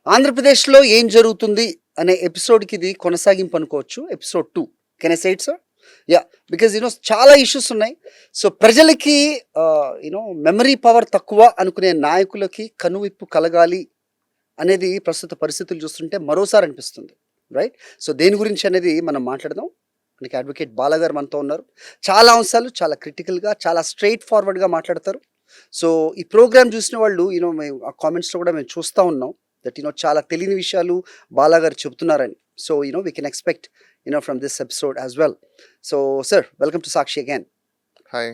ఆంధ్రప్రదేశ్‌లో ఏం జరుగుతుంది అనే ఎపిసోడ్‌కి ఇది కొనసాగింపు అనుకోవచ్చు. Episode 2. Can I say it sir? Yeah! Because చాలా ఇష్యూస్ ఉన్నాయి. సో, ప్రజలకి మెమరీ పవర్ తక్కువ అనుకునే నాయకులకి కనువిప్పు కలగాలి అనేది ప్రస్తుత పరిస్థితులు చూస్తుంటే మరోసారి అనిపిస్తుంది. రైట్? సో, దేని గురించి అనేది మనం మాట్లాడదాం. మనకి అడ్వకేట్ బాలాగారు మనతో ఉన్నారు. చాలా అంశాలు చాలా క్రిటికల్‌గా, చాలా స్ట్రెయిట్ ఫార్వర్డ్‌గా మాట్లాడతారు. సో, ఈ ప్రోగ్రామ్ చూసిన వాళ్ళు మేము ఆ కామెంట్స్‌లో కూడా మేము చూస్తా ఉన్నాం. దట్ చాలా తెలియని విషయాలు బాలాగారు చెప్తున్నారని. So, we can expect from this episode as well. So, sir welcome to Sakshi again. Hi.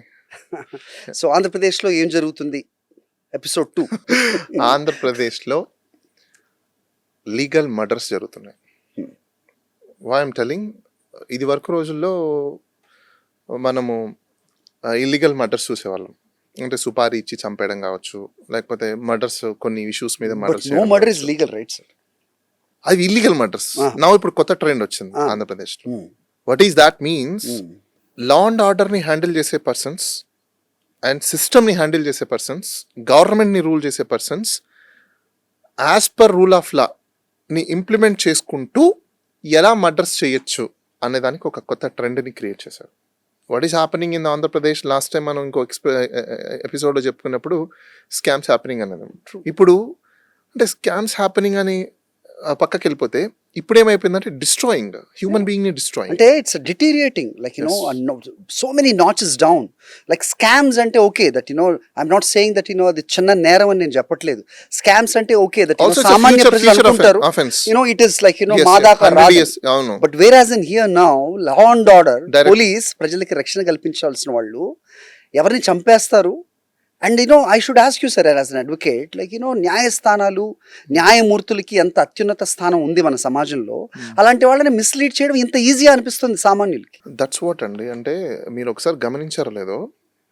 So, ఆంధ్రప్రదేశ్‌లో ఏం జరుగుతుంది? ఎపిసోడ్ 2. ఆంధ్రప్రదేశ్లో లీగల్ మర్డర్స్ జరుగుతున్నాయి. వై ఐమ్ టెల్లింగ్, ఇది వరకు రోజుల్లో మనము ఇల్లీగల్ మర్డర్స్ చూసేవాళ్ళం. అంటే సుపారీ ఇచ్చి చంపేయడం కావచ్చు, లేకపోతే మర్డర్స్ కొన్ని ఇష్యూస్ మీద no murder is legal, right sir? అవి ఇల్లీగల్ మర్డర్స్. నా ఇప్పుడు కొత్త ట్రెండ్ వచ్చింది ఆంధ్రప్రదేశ్లో. What is that means, law and ఆర్డర్ని హ్యాండిల్ చేసే పర్సన్స్ అండ్ సిస్టమ్ని హ్యాండిల్ చేసే పర్సన్స్, గవర్నమెంట్ని రూల్ చేసే persons as per rule of లాని implement చేసుకుంటూ ఎలా మర్డర్స్ చేయొచ్చు అనే దానికి ఒక కొత్త ట్రెండ్ని క్రియేట్ చేశారు. What is happening in Andhra Pradesh? Last time మనం ఇంకో ఎపిసోడ్లో చెప్పుకున్నప్పుడు స్కామ్స్ హ్యాపెనింగ్ అనేది. ఇప్పుడు అంటే స్కామ్స్ హ్యాపెనింగ్ అని పక్కకి వెళ్ళిపోతే ఇప్పుడు ఏమైపోయిందంటే డిస్ట్రాయింగ్ హ్యూమన్ బీయింగ్ ని డిస్ట్రాయింగ్. అంటే it's deteriorating like so many notches down. Like scams అంటే okay that I'm not saying that అది చిన్న నేరం అని నేను చెప్పట్లేదు. స్కామ్స్ అంటే ఓకే దట్ సామాన్య ప్రజలు అనుకుంటారు ఇట్ ఇస్ లైక్ మా దాకా రాదు. But where as in here now law and order, police ప్రజలకి రక్షణ కల్పించాల్సిన వాళ్ళు ఎవరిని చంపేస్తారు. And I should ask you sir as an advocate, like న్యాయస్థానాలు, న్యాయమూర్తులకి ఎంత అత్యున్నత స్థానం ఉంది మన సమాజంలో. అలాంటి వాళ్ళని మిస్లీడ్ చేయడం ఇంత ఈజీ అనిపిస్తుంది సామాన్యులకి. దట్స్ వాట్ అండి. అంటే మీరు ఒకసారి గమనించారో లేదో,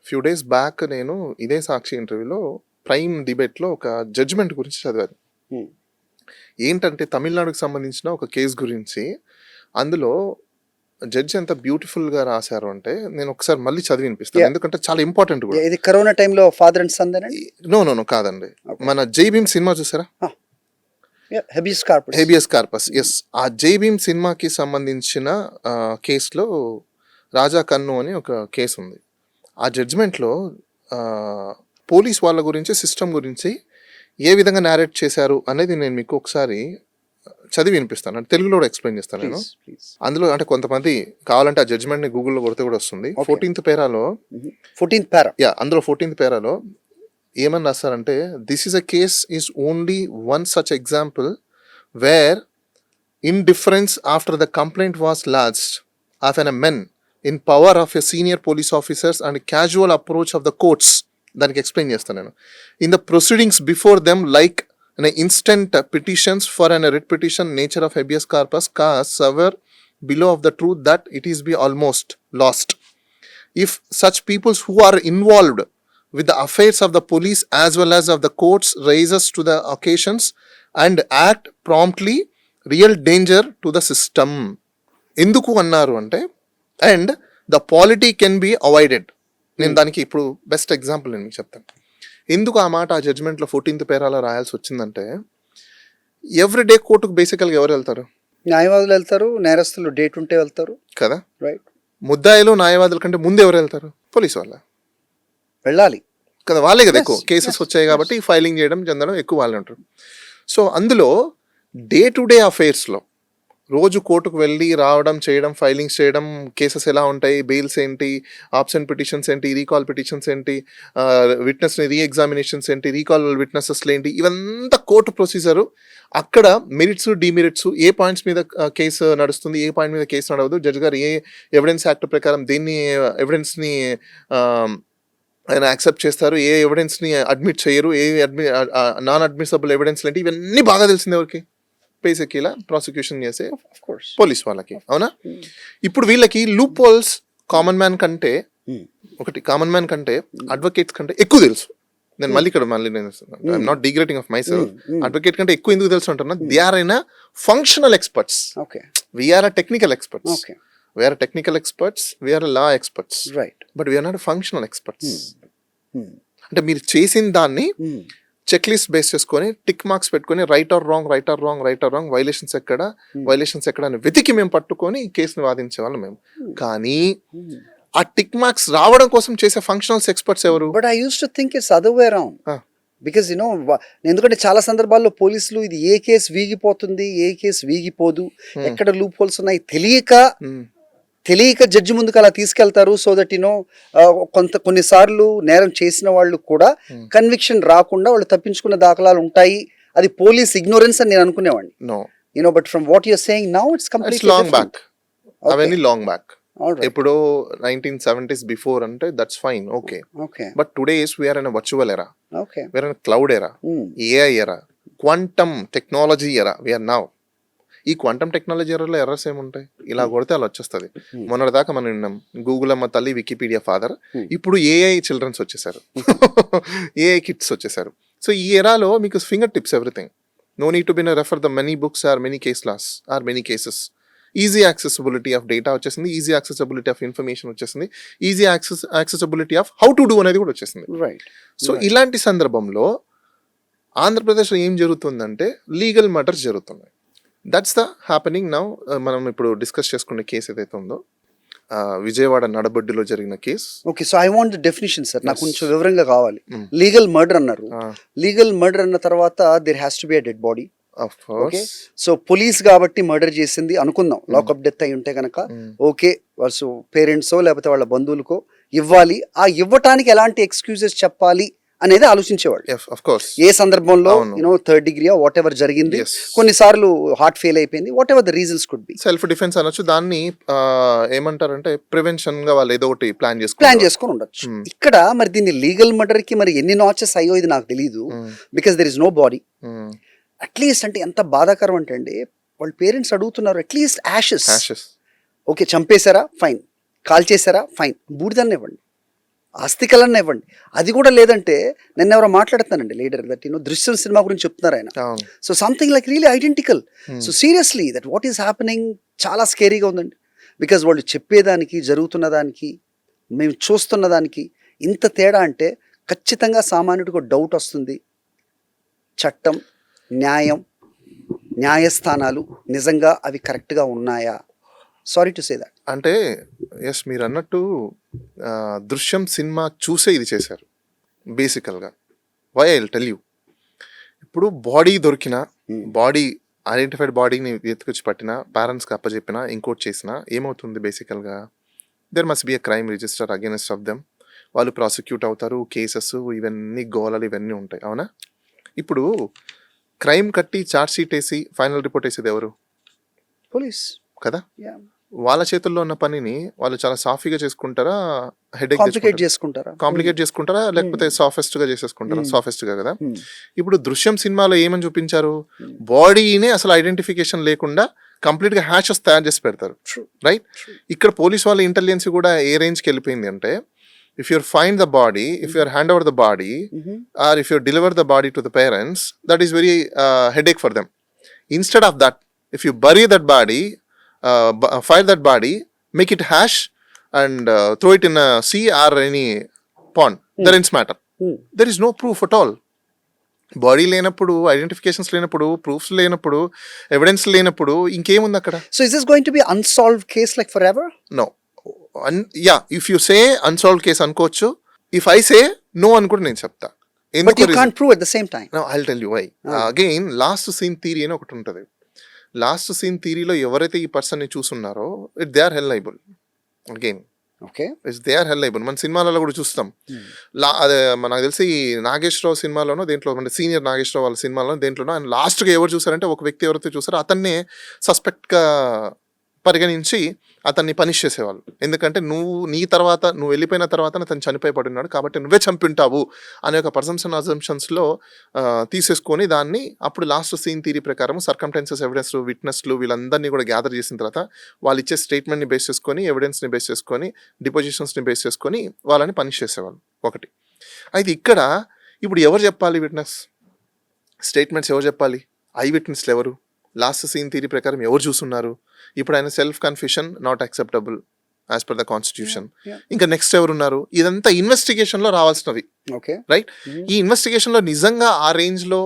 ఫ్యూ డేస్ బ్యాక్ నేను ఇదే సాక్షి ఇంటర్వ్యూలో ప్రైమ్ డిబేట్లో ఒక జడ్జిమెంట్ గురించి చదివాను. ఏంటంటే తమిళనాడుకు సంబంధించిన ఒక కేసు గురించి. అందులో జడ్జి ఎంత బ్యూటిఫుల్ గా రాశారు అంటే నేను ఒకసారి మళ్ళీ చదివి వినిపిస్తాను, ఎందుకంటే చాలా ఇంపార్టెంట్ కూడా. ఇది కరోనా టైంలో ఫాదర్ అండ్ సన్ నో కాదండి. మన జై భీమ్ సినిమా చూసారా? Habeas corpus. ఎస్, ఆ జై భీమ్ సినిమాకి సంబంధించిన కేసులో రాజా కన్ను అని ఒక కేసు ఉంది. ఆ జడ్జిమెంట్లో పోలీస్ వాళ్ళ గురించి, సిస్టమ్ గురించి ఏ విధంగా నేరేట్ చేశారు అనేది నేను మీకు ఒకసారి చదివి వినిపిస్తాను. అంటే తెలుగులో కూడా ఎక్స్ప్లెయిన్ చేస్తాను నేను. అందులో అంటే కొంతమంది కావాలంటే ఆ జడ్జ్మెంట్ ని గూగుల్లో కొడితే కూడా వస్తుంది. 14th పేరాలో అందులో 14th పేరాలో ఏమని రాస్తారంటే, this is a case is only one such example where indifference after the complaint was lodged of an men in power of a senior police officers and casual approach of the courts. దానికి explain చేస్తాను నేను. In the proceedings before them like an instant petitions for an writ petition nature of habeas corpus cause sever below of the truth that it is be almost lost. If such peoples who are involved with the affairs of the police as well as of the courts raises to the occasions and act promptly, real danger to the system. Enduku annaru ante, and the polity can be avoided. నేను దానికి ఇప్పుడు best example నేను మీకు చెప్తాను. ఎందుకు ఆ మాట ఆ జడ్జ్మెంట్లో 14th పేరాలో రాయాల్సి వచ్చిందంటే, ఎవ్రీడే కోర్టుకు బేసికల్గా ఎవరు వెళ్తారు? న్యాయవాదులు వెళ్తారు, నేరస్తులు డేట్ ఉంటే వెళ్తారు కదా. రైట్. ముద్దాయిలు న్యాయవాదుల కంటే ముందు ఎవరు వెళ్తారు? పోలీసు వాళ్ళ వెళ్ళాలి కదా. వాళ్ళే కదా ఎక్కువ కేసెస్ వచ్చాయి కాబట్టి ఫైలింగ్ చేయడం చెందడం ఎక్కువ వాళ్ళే ఉంటారు. సో అందులో డే టు డే అఫైర్స్లో రోజు కోర్టుకు వెళ్ళి రావడం, చేయడం, ఫైలింగ్స్ చేయడం, కేసెస్ ఎలా ఉంటాయి, బెయిల్స్ ఏంటి, ఆబ్సెంట్ పిటిషన్స్ ఏంటి, రీకాల్ పిటిషన్స్ ఏంటి, విట్నెస్ని రీఎగ్జామినేషన్స్ ఏంటి, రీకాల్ విట్నెసెస్లు ఏంటి, ఇవంతా కోర్టు ప్రొసీజరు. అక్కడ మెరిట్స్, డిమెరిట్స్, ఏ పాయింట్స్ మీద కేసు నడుస్తుంది, ఏ పాయింట్ మీద కేసు నడవదు, జడ్జి గారు ఏ ఎవిడెన్స్ యాక్ట్ ప్రకారం దేన్ని ఎవిడెన్స్ని ఆయన యాక్సెప్ట్ చేస్తారు, ఏ ఎవిడెన్స్ని అడ్మిట్ చేయరు, ఏ నాన్ అడ్మిసబుల్ ఎవిడెన్స్ ఏంటి, ఇవన్నీ బాగా తెలిసింది ఎవరికి? బేసిక్ ఇలా ప్రాసిక్యూషన్ చేసే పోలీస్ వాళ్ళకి. అవునా? ఇప్పుడు వీళ్ళకి లూప్ హోల్స్ కామన్ మ్యాన్ కంటే అడ్వకేట్స్ కంటే ఎక్కువ తెలుసు. నేను మళ్ళీ I'm not degrading of myself. Advocate కంటే ఎక్కువ ఎందుకు తెలుసు అంటున్నా, they are in functional experts, we're technical experts. We're technical experts, we're law experts, right, but we're not functional experts. అంటే మీరు చేసిన దాన్ని చెక్ లిస్ట్ బేస్ చేసుకొని టిక్ మార్క్స్ పెట్టుకొని రైట్ ఆర్ రాంగ్ వైలేషన్స్ ఎక్కడ అని వెతికి మేము పట్టుకొని కేసుని వాదించే వాళ్ళం మేము. కానీ ఆ టిక్ మార్క్స్ రావడం కోసం చేసే ఫంక్షనల్స్ ఎక్స్పర్ట్స్ ఎవరు? But I use to think it's other way around. Because ఎందుకంటే చాలా సందర్భాల్లో పోలీసులు ఇది ఏ కేసు వీగిపోతుంది, ఏ కేసు వీగిపోదు, ఎక్కడ లూప్ హోల్స్ ఉన్నాయి తెలియక జడ్జి ముందుకు అలా తీసుకెళ్తారు. సో దట్ కొన్నిసార్లు నేరం చేసిన వాళ్ళు కూడా కన్విక్షన్ రాకుండా వాళ్ళు తప్పించుకున్న దాఖలాలు ఉంటాయి. అది పోలీస్ ఇగ్నోరెన్స్ అని నేను అనుకునేవాడిని. But from what you're saying now it's completely long back. అవన్నీ లాంగ్ బ్యాక్. ఇప్పుడు 1970s బిఫోర్ అంటే that's fine, okay. But today's we're in virtual era, we're in cloud era, AI era, quantum technology era we're now. ఈ quantum technology ఎర్రలో errors ఏముంటాయి? ఇలా కొడితే అలా వచ్చేస్తుంది. మొన్నటిదాకా మనం విన్నాం గూగుల్ అమ్మ తల్లి, వికీపీడియా ఫాదర్, ఇప్పుడు ఏఐ చిల్డ్రన్స్ వచ్చేసారు, ఏఐ కిడ్స్ వచ్చేసారు. సో ఈ ఎరాలో మీకు finger tips everything. No need to be refer the many books or many case laws or many cases. Easy accessibility of data వచ్చేసింది, ఈజీ యాక్సెసిబిలిటీ ఆఫ్ ఇన్ఫర్మేషన్ వచ్చేసింది, easy accessibility of how to do అనేది కూడా వచ్చేసింది. So ఇలాంటి సందర్భంలో ఆంధ్రప్రదేశ్లో ఏం జరుగుతుందంటే లీగల్ మర్డర్స్ జరుగుతున్నాయి. That's the happening now. మనం ఇప్పుడు డిస్కస్ చేసుకునే కేసు ఏదైతే ఉందో విజయవాడ నడబొడ్డులో జరిగిన case. Okay, so I want the definition sir, నాకు కొంచెం వివరంగా కావాలి. లీగల్ మర్డర్ అన్నారు. లీగల్ మర్డర్ అన్న తర్వాత there has to be a dead body. Okay, so police కాబట్టి మర్డర్ చేసింది అనుకుందాం, లాకప్ డెత్ అయి ఉంటే కనుక ఓకే, వాళ్ళు పేరెంట్సో లేకపోతే వాళ్ళ బంధువులకో ఇవ్వాలి. ఆ ఇవ్వటానికి ఎలాంటి ఎక్స్క్యూజెస్ చెప్పాలి అనేది ఆలోచించేవాళ్ళు. ఏ సందర్భంలో థర్డ్ డిగ్రీ వాట్ ఎవర్ జరిగింది, కొన్నిసార్లు హార్ట్ ఫెయిల్ అయిపోయింది, what ever the reasons could be, self defence అనొచ్చు. దాన్ని ఏమంటారంటే ప్రివెన్షన్ గా వాళ్ళు ఏదో ఒకటి ప్లాన్ చేసుకొని ఉండొచ్చు. ఇక్కడ మరి దీన్ని లీగల్ మర్డర్ కి మరి ఎన్ని నాచెస్ అయ్యో ఇది నాకు తెలియదు. Because there is no body. At least అంటే ఎంత బాధాకరం అంటే అండి, వాళ్ళ పేరెంట్స్ అడుగుతున్నారు అట్లీస్ట్ యాషెస్. ఓకే, చంపేశారా ఫైన్, కాల్ చేశారా ఫైన్, బూడిదన్న ఇవ్వండి, ఆస్తికలన్నా ఇవ్వండి. అది కూడా లేదంటే నిన్న ఎవరో మాట్లాడుతానండి లీడర్ దట్ దృశ్యం సినిమా గురించి చెప్తున్నారు ఆయన. So something like really identical. So seriously that what is happening చాలా స్కేరీగా ఉందండి. బికాజ్ వాళ్ళు చెప్పేదానికి జరుగుతున్న దానికి మేము చూస్తున్న దానికి ఇంత తేడా అంటే ఖచ్చితంగా సామాన్యుడికి డౌట్ వస్తుంది. చట్టం, న్యాయం, న్యాయస్థానాలు నిజంగా అవి కరెక్ట్గా ఉన్నాయా? Sorry to say that. అంటే ఎస్, మీరు అన్నట్టు దృశ్యం సినిమా చూసే ఇది చేశారు బేసికల్గా. Why I will tell you. ఇప్పుడు బాడీ దొరికిన, బాడీ ఐడెంటిఫైడ్ బాడీని ఎత్తుకొచ్చి పట్టిన, పేరెంట్స్కి అప్పచెప్పినా, ఇంకోటి చేసినా ఏమవుతుంది బేసికల్గా? There must be a crime register against of them. వాళ్ళు ప్రాసిక్యూట్ అవుతారు, కేసెస్ ఇవన్నీ గోలలు ఇవన్నీ ఉంటాయి, అవునా? ఇప్పుడు క్రైమ్ కట్టి ఛార్జ్ షీట్ వేసి ఫైనల్ రిపోర్ట్ వేసేది ఎవరు? పోలీస్ కదా. వాళ్ళ చేతుల్లో ఉన్న పనిని వాళ్ళు చాలా సాఫీగా చేసుకుంటారా, హెడేక్ కాంప్లికేట్ చేసుకుంటారా, లేకపోతే సాఫెస్ట్ గా చేసేసుకుంటారా? సాఫెస్ట్ గా కదా. ఇప్పుడు దృశ్యం సినిమాలో ఏమని చూపించారు? బాడీనే అసలు ఐడెంటిఫికేషన్ లేకుండా కంప్లీట్ గా హ్యాషెస్ తయారు చేసి పెడతారు, రైట్? ఇక్కడ పోలీస్ వాళ్ళ ఇంటెలిజెన్స్ కూడా ఏ రేంజ్ కి వెళ్ళిపోయింది అంటే, if you find the body, if you hand over the body, or if you deliver the body to the parents, that is very headache for them. Instead of that, if you bury that body, file that body, make it hash and throw it in a sea or any pond, that ends matter. There is no proof at all. Body లేనప్పుడు, identifications లేనప్పుడు, proofs లేనప్పుడు, evidence లేనప్పుడు ఇంకేముంది అక్కడ? So is this going to be unsolved case like forever? No. Yeah, if you say unsolved case అనుకోవచ్చు, if I say no అని కూడా నేను చెప్తా. But you can't prove at the same time. No, I'll tell you why. Again, last scene theory అని ఒకటి ఉంటుంది. Last scene థియరీలో ఎవరైతే ఈ పర్సన్ ని చూస్తున్నారో they are held liable. Again they are held liable. మన సినిమాలలో కూడా చూస్తాం. అదే నాకు తెలిసి నాగేశ్వరరావు సినిమాలోనో దేంట్లో, అంటే సీనియర్ నాగేశ్వరరావు వాళ్ళ సినిమాలో దేంట్లోనో ఆయన లాస్ట్గా ఎవరు చూసారంటే, ఒక వ్యక్తి ఎవరైతే చూసారో అతన్నే సస్పెక్ట్గా పరిగణించి అతన్ని పనిష్ చేసేవాళ్ళు. ఎందుకంటే నువ్వు వెళ్ళిపోయిన తర్వాత అతను చనిపోయి పడినాడు కాబట్టి నువ్వే చంపింటావు అనే ఒక అజంప్షన్స్లో తీసేసుకొని దాన్ని అప్పుడు లాస్ట్ సీన్ థియరీ ప్రకారం సర్కమ్టెన్సెస్, ఎవిడెన్స్, విట్నెస్లు వీళ్ళందరినీ కూడా గ్యాదర్ చేసిన తర్వాత వాళ్ళు ఇచ్చే స్టేట్మెంట్ని బేస్ చేసుకొని, ఎవిడెన్స్ని బేస్ చేసుకొని, డిపోజిషన్స్ని బేస్ చేసుకొని వాళ్ళని పనిష్ చేసేవాళ్ళు. ఒకటి. అయితే ఇక్కడ ఇప్పుడు ఎవరు చెప్పాలి విట్నెస్ స్టేట్మెంట్స్? ఎవరు చెప్పాలి? ఐ విట్నెస్లు ఎవరు? లాస్ట్ సీన్ థియరీ ప్రకారం ఎవరు చూస్తున్నారు? ఇప్పుడు ఆయన self confession not acceptable. As per the constitution. Yeah. ఇంకా నెక్స్ట్ ఎవరున్నారు, ఇదంతా ఇన్వెస్టిగేషన్ లో రావాల్సినవి. ఓకే. రైట్. ఈ ఇన్వెస్టిగేషన్ లో నిజంగా ఆ రేంజ్ లో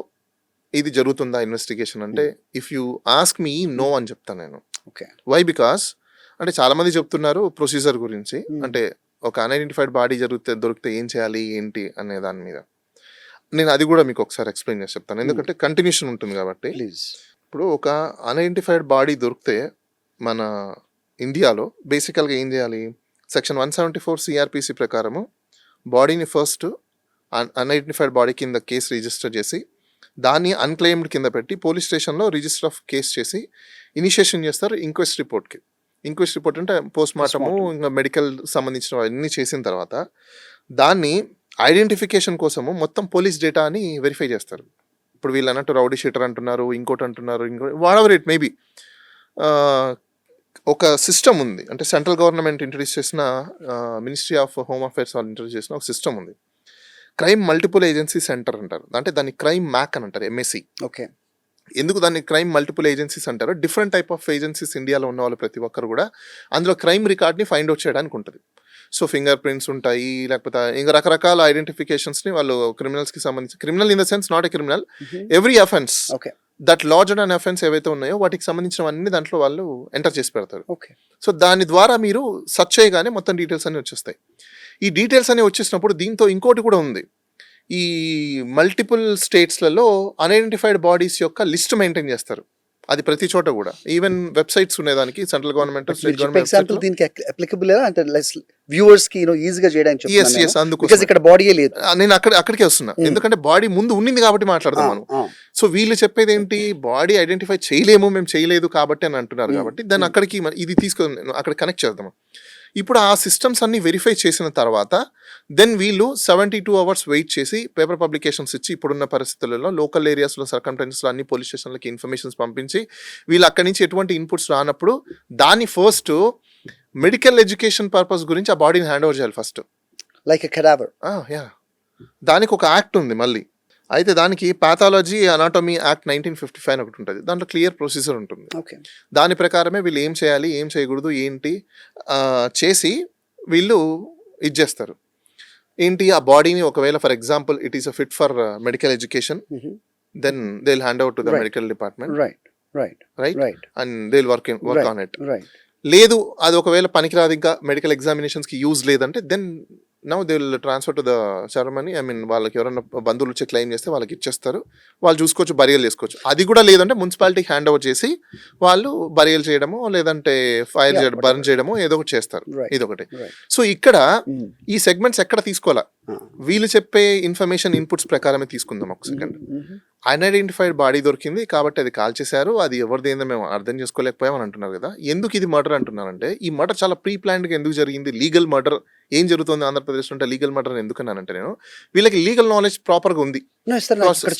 ఇది జరుగుతుందా ఇన్వెస్టిగేషన్ అంటే, if you ask me no అని చెప్తాను నేను. ఓకే. వై? బికాస్ అంటే చాలా మంది చెప్తున్నారు ప్రొసీజర్ గురించి, అంటే ఒక అన్ఐడెంటిఫైడ్ బాడీ దొరికితే ఏం చేయాలి ఏంటి అనే దాని మీద. నేను అది కూడా మీకు ఒకసారి ఎక్స్ప్లెయిన్ చేసి చెప్తాను, ఎందుకంటే కంటిన్యూషన్ ఉంటుంది కాబట్టి. ప్లీజ్. ఇప్పుడు ఒక అన్ఐడెంటిఫైడ్ బాడీ దొరికితే మన ఇండియాలో బేసికల్గా ఏం చేయాలి, సెక్షన్ 174 సిఆర్పిసి ప్రకారము బాడీని ఫస్ట్ అన్ఐడెంటిఫైడ్ బాడీ కింద కేసు రిజిస్టర్ చేసి దాన్ని అన్క్లెయిమ్డ్ కింద పెట్టి పోలీస్ స్టేషన్లో రిజిస్టర్ ఆఫ్ కేసు చేసి ఇనిషియేషన్ చేస్తారు ఇంక్వెస్ట్ రిపోర్ట్కి. ఇంక్వెస్ట్ రిపోర్ట్ అంటే పోస్ట్ మార్టము, ఇంకా మెడికల్ సంబంధించిన అన్నీ చేసిన తర్వాత దాన్ని ఐడెంటిఫికేషన్ కోసము మొత్తం పోలీస్ డేటా అని వెరిఫై చేస్తారు. ఇప్పుడు వీళ్ళు అన్నట్టు రౌడీ షీటర్ అంటున్నారు, ఇంకోటి అంటున్నారు, వాట్ ఎవర్ ఇట్ మేబీ. ఒక సిస్టమ్ ఉంది, అంటే సెంట్రల్ గవర్నమెంట్ ఇంట్రడ్యూస్ చేసిన, మినిస్ట్రీ ఆఫ్ హోమ్ అఫైర్స్ వాళ్ళు ఇంట్రడ్యూస్ చేసిన ఒక సిస్టమ్ ఉంది, క్రైమ్ మల్టిపుల్ ఏజెన్సీ సెంటర్ అంటారు. అంటే దాన్ని క్రైమ్ మ్యాక్ అని అంటారు, ఎంఎస్సి. ఓకే. ఎందుకు దాన్ని క్రైమ్ మల్టిపుల్ ఏజెన్సీస్ అంటారు, డిఫరెంట్ టైప్ ఆఫ్ ఏజెన్సీస్ ఇండియాలో ఉన్న వాళ్ళు ప్రతి ఒక్కరు కూడా అందులో క్రైమ్ రికార్డ్ని ఫైండ్ అవుట్ చేయడానికి ఉంటుంది. సో ఫింగర్ ప్రింట్స్ ఉంటాయి, లేకపోతే ఇంకా రకరకాల ఐడెంటిఫికేషన్స్ని వాళ్ళు క్రిమినల్స్కి సంబంధించి, criminal in the sense not a criminal, every offence that lodged and offence ఏవైతే ఉన్నాయో వాటికి సంబంధించినవన్నీ దాంట్లో వాళ్ళు ఎంటర్ చేసి పెడతారు. ఓకే. సో దాని ద్వారా మీరు సెర్చ్ చేయగానే మొత్తం డీటెయిల్స్ అన్ని వచ్చేస్తాయి. ఈ డీటెయిల్స్ అన్ని వచ్చేసినప్పుడు దీంతో ఇంకోటి కూడా ఉంది, ఈ మల్టిపుల్ స్టేట్స్లలో అన్ఐడెంటిఫైడ్ బాడీస్ యొక్క లిస్ట్ మెయింటైన్ చేస్తారు. అది ప్రతి చోట కూడా, ఈవెన్ వెబ్సైట్స్ ఉండేదానికి సెంట్రల్ గవర్నమెంట్, స్టేట్ గవర్నమెంట్ దీనికి అప్లికబుల్ అంటే వ్యూవర్స్ కి ఈజీగా చేయడానికి. అందుకోసం ఇక్కడ బాడీయే లేదు, నేను అక్కడికే వస్తున్నా, ఎందుకంటే బాడీ ముందు ఉండింది కాబట్టి మాట్లాడదాం మనం. సో వీళ్ళు చెప్పేది ఏంటి, బాడీ ఐడెంటిఫై చేయలేము, మేము చేయలేదు కాబట్టి అని అంటున్నారు. కాబట్టి దాన్ని అక్కడికి ఇది తీసుకొని అక్కడ కనెక్ట్ చేద్దాం. ఇప్పుడు ఆ సిస్టమ్స్ అన్ని వెరిఫై చేసిన తర్వాత దెన్ వీళ్ళు 72 hours వెయిట్ చేసి పేపర్ పబ్లికేషన్స్ ఇచ్చి, ఇప్పుడున్న పరిస్థితులలో లోకల్ ఏరియాస్లో సర్కంటెన్స్లో అన్ని పోలీస్ స్టేషన్లకి ఇన్ఫర్మేషన్స్ పంపించి, వీళ్ళు అక్కడి నుంచి ఎటువంటి ఇన్పుట్స్ రానప్పుడు దాన్ని ఫస్ట్ మెడికల్ ఎడ్యుకేషన్ పర్పస్ గురించి ఆ బాడీని హ్యాండ్ ఓవర్ చేయాలి first, like a cadaver. Yeah, దానికి ఒక యాక్ట్ ఉంది మళ్ళీ. అయితే దానికి పాథాలజీ అనాటమీ యాక్ట్ 1955 అని ఒకటి ఉంటుంది, దాంట్లో క్లియర్ ప్రొసీజర్ ఉంటుంది. దాని ప్రకారమే వీళ్ళు ఏం చేయాలి, ఏం చేయకూడదు, ఏంటి చేసి వీళ్ళు ఇది చేస్తారు. ఏంటి, ఆ బాడీని ఒకవేళ for example it is a fit for medical education, then they will hand over to the medical department, right, and they will work on it. లేదు అది ఒకవేళ పనికిరాదు, ఇంకా మెడికల్ ఎగ్జామినేషన్స్కి యూజ్ లేదంటే then now they will transfer to the ceremony. I mean వాళ్ళకి ఎవరైనా బంధువులు వచ్చి క్లెయిమ్ చేస్తే వాళ్ళకి ఇచ్చేస్తారు, వాళ్ళు చూసుకోవచ్చు, బరియల్ చేసుకోవచ్చు. అది కూడా లేదంటే మున్సిపాలిటీకి హ్యాండ్ ఓవర్ చేసి వాళ్ళు బరియల్ చేయడము, లేదంటే ఫైర్ చేయడం, బర్న్ చేయడమో ఏదో ఒకటి చేస్తారు. ఇదొకటి. సో ఇక్కడ ఈ సెగ్మెంట్స్ ఎక్కడ తీసుకోవాలా, వీళ్ళు చెప్పే ఇన్ఫర్మేషన్ ఇన్పుట్స్ ప్రకారమే తీసుకుందాం. ఒక సెకండ్, అన్ఐడెంటిఫైడ్ బాడీ దొరికింది కాబట్టి అది కాల్ చేశారు, అది ఎవరిది ఏందో మేము అర్థం చేసుకోలేకపోయామని అంటున్నారు కదా. ఎందుకు ఇది మర్డర్ అంటున్నారంటే, ఈ మర్డర్ చాలా ప్రీ ప్లాన్డ్గా ఎందుకు జరిగింది, లీగల్ మర్డర్ ఏం జరుగుతుంది ఆంధ్రప్రదేశ్లో అంటే లీగల్ మర్డర్ ఎందుకన్నానంటే, నేను వీళ్ళకి లీగల్ నాలెడ్జ్ ప్రాపర్గా ఉంది.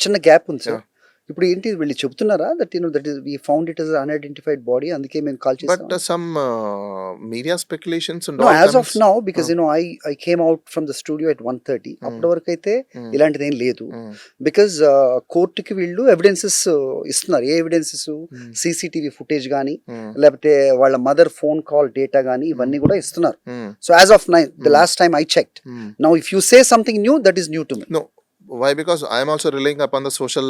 చిన్న గ్యాప్ ఉంది సార్. ఇప్పుడు ఏంటి వీళ్ళు చెప్తున్నారా that that is we found it as an unidentified body, అందుకే మేము కాల్ చేసాం. But some media speculations no as of now because I came out from the studio at 1:30 అప్పటి వరకు అయితే ఇలాంటిది ఏం లేదు. బికాజ్ కోర్టుకి వీళ్ళు ఎవిడెన్సెస్ ఇస్తున్నారు. ఏ ఎవిడెన్సెస్, సీసీటీవీ ఫుటేజ్ కానీ, లేకపోతే వాళ్ళ మదర్ ఫోన్ కాల్ డేటా కానీ, ఇవన్నీ కూడా ఇస్తున్నారు. So as of now, the last time I checked, now if you say something new, that is new to me. No. Why? Because I am also relying upon the social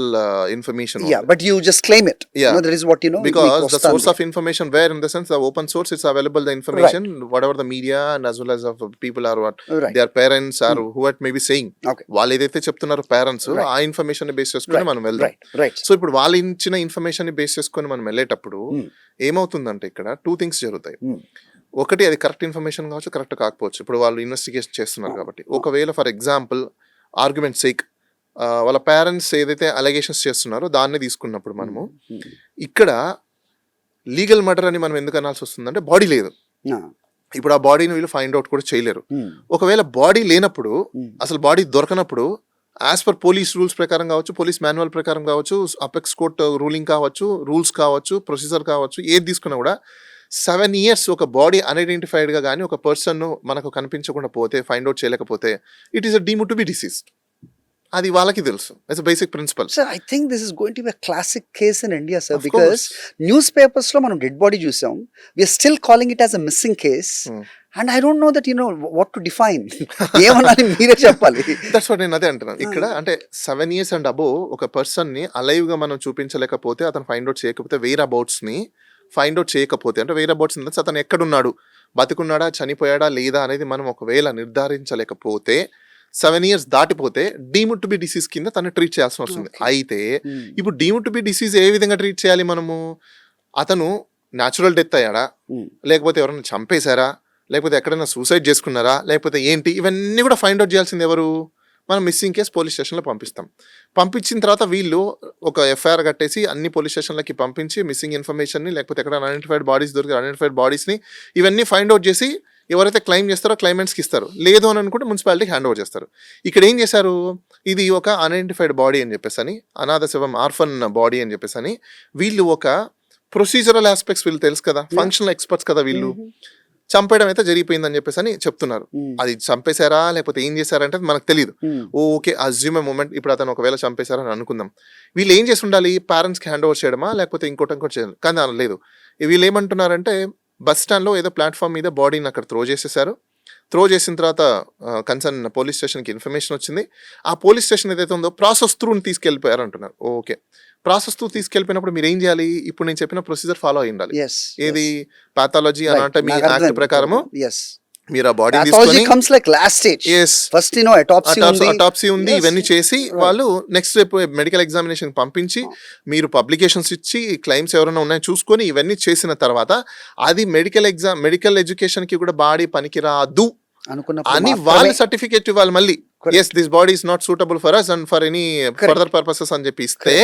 information. Yeah, but you just claim it. Yeah, that is what you know. Because the source of information, where in the sense the open source is available, the information, whatever the media and as well as of people are what their parents are who are maybe saying. వాళ్ళు ఏదైతే చెప్తున్నారు parents, ఆ information ని base చేసుకొని మనం వెళ్దాం. So ఇప్పుడు వాళ్ళు ఇచ్చిన ఇన్ఫర్మేషన్ ని బేస్ చేసుకొని మనం వెళ్ళేటప్పుడు ఏమవుతుందంటే ఇక్కడ 2 things జరుగుతాయి. ఒకటి, అది కరెక్ట్ ఇన్ఫర్మేషన్ కావచ్చు, కరెక్ట్ కాకపోవచ్చు. ఇప్పుడు వాళ్ళు ఇన్వెస్టిగేషన్ చేస్తున్నారు కాబట్టి, ఒకవేళ ఫర్ ఎగ్జాంపుల్ ఆర్గ్యుమెంట్ సేక్ వాళ్ళ పేరెంట్స్ ఏదైతే అలిగేషన్స్ చేస్తున్నారో దాన్ని తీసుకున్నప్పుడు మనము ఇక్కడ లీగల్ మర్డర్ అని మనం ఎందుకు అనాల్సి వస్తుందంటే, బాడీ లేదు. ఇప్పుడు ఆ బాడీని వీళ్ళు ఫైండ్ అవుట్ కూడా చేయలేరు. ఒకవేళ బాడీ లేనప్పుడు, అసలు బాడీ దొరకనప్పుడు, యాజ్ పర్ పోలీస్ రూల్స్ ప్రకారం కావచ్చు, పోలీస్ మాన్యువల్ ప్రకారం కావచ్చు, అపెక్స్ కోర్ట్ రూలింగ్ కావచ్చు, రూల్స్ కావచ్చు, ప్రొసీజర్ కావచ్చు, ఏది తీసుకున్నా కూడా 7 years ఒక బాడీ అన్ఐడెంటిఫైడ్గా కానీ ఒక పర్సన్ మనకు కనిపించకుండా పోతే, ఫైండ్ అవుట్ చేయలేకపోతే, it is deemed to be deceased. అది వాళ్ళకి తెలుసు. It's basic principle. Sir I think this is going to be a classic case in India sir, because newspapers లో మనం డెడ్ బాడీ చూసాం, we are still calling it as a missing case. And I don't know that you know what to define. ఏమన్నాని మీరే చెప్పాలి. That's what నేను అదే అంటున్నాను. ఇక్కడ అంటే 7 years అండ్ అబోవ్ ఒక పర్సన్ని అలైవ్ గా మనం చూపించలేకపోతే, అతను ఫైండ్ అవుట్ చేయకపోతే, వేర్ అబౌట్స్ ని ఫైండ్ అవుట్ చేయకపోతే, అంటే whereabouts in the sense అతను ఎక్కడున్నాడు, బతికున్నాడా, చనిపోయాడా లేదా అనేది మనం ఒకవేళ నిర్ధారించలేకపోతే 7 years దాటిపోతే డీమ్డ్ టు బి డిసీజ్ కింద తను ట్రీట్ చేయాల్సి వస్తుంది. అయితే ఇప్పుడు డీమ్డ్ టు బి డిసీజ్ ఏ విధంగా ట్రీట్ చేయాలి మనము? అతను న్యాచురల్ డెత్ అయ్యాడా, లేకపోతే ఎవరైనా చంపేశారా, లేకపోతే ఎక్కడైనా సూసైడ్ చేసుకున్నారా, లేకపోతే ఏంటి, ఇవన్నీ కూడా ఫైండ్ అవుట్ చేయాల్సింది ఎవరు? మనం మిస్సింగ్ కేసు పోలీస్ స్టేషన్లో పంపిస్తాం. పంపించిన తర్వాత వీళ్ళు ఒక ఎఫ్ఐఆర్ కట్టేసి అన్ని పోలీస్ స్టేషన్లకి పంపించి మిస్సింగ్ ఇన్ఫర్మేషన్ని, లేకపోతే ఎక్కడ అన్ఐడెంటిఫైడ్ బాడీస్ దొరికి అన్ఐడెంటిఫైడ్ బాడీస్ని ఇవన్నీ ఫైండ్ అవుట్ చేసి ఎవరైతే క్లెయిమ్ చేస్తారో క్లైమెంట్స్కి ఇస్తారు. లేదు అని అనుకుంటే మున్సిపాలిటీకి హ్యాండ్ ఓవర్ చేస్తారు. ఇక్కడ ఏం చేశారు, ఇది ఒక అన్ఐడెంటిఫైడ్ బాడీ అని చెప్పేసి అని, అనాథ శవం ఆర్ఫన్ బాడీ అని చెప్పేసి అని, వీళ్ళు ఒక ప్రొసీజరల్ ఆస్పెక్ట్స్, వీళ్ళు తెలుసు కదా, ఫంక్షనల్ ఎక్స్పర్ట్స్ కదా వీళ్ళు, చంపేయడం అయితే జరిగిపోయిందని చెప్పేసి అని చెప్తున్నారు. అది చంపేశారా లేకపోతే ఏం చేశారంటే మనకు తెలియదు. ఓకే, అజ్యూమ్ ఏ మూమెంట్, ఇప్పుడు అతను ఒకవేళ చంపేశారని అనుకుందాం. వీళ్ళు ఏం చేసి ఉండాలి, పేరెంట్స్కి హ్యాండ్ ఓవర్ చేయడమా లేకపోతే ఇంకోటి చేయాలి. కానీ అలా లేదు. వీళ్ళు ఏమంటున్నారంటే బస్ స్టాండ్లో ఏదో ప్లాట్ఫామ్ మీద బాడీని అక్కడ త్రో చేసేసారు. త్రో చేసిన తర్వాత కన్సర్న్ పోలీస్ స్టేషన్కి ఇన్ఫర్మేషన్ వచ్చింది. ఆ పోలీస్ స్టేషన్ ఏదైతే ఉందో ప్రాసెస్ త్రూని తీసుకెళ్ళిపోయారు అంటున్నారు. ఓకే, ప్రాసెస్ త్రూ తీసుకెళ్ళిపోయినప్పుడు మీరు ఏం చేయాలి, ఇప్పుడు నేను చెప్పిన ప్రొసీజర్ ఫాలో అయి ఉండాలి. ఏది పాథాలజీ అనాటమీ యాక్ట్ ప్రకారము మీరు ఆ బాడీ తీసుకొని అటాప్సీ ఉంది, ఇవన్నీ చేసి వాళ్ళు నెక్స్ట్ రేపు మెడికల్ ఎగ్జామినేషన్ పంపించి మీరు పబ్లికేషన్స్ ఇచ్చి క్లైమ్స్ ఎవరైనా ఉన్నాయో చూసుకొని ఇవన్నీ చేసిన తర్వాత అది మెడికల్ ఎడ్యుకేషన్ కి కూడా బాడీ పనికిరాదు అని వాళ్ళు సర్టిఫికేట్ ఇవ్వాలి మళ్ళీ. Yes, this body is not suitable for us and for any further purposes అని చెప్పి ఇస్తే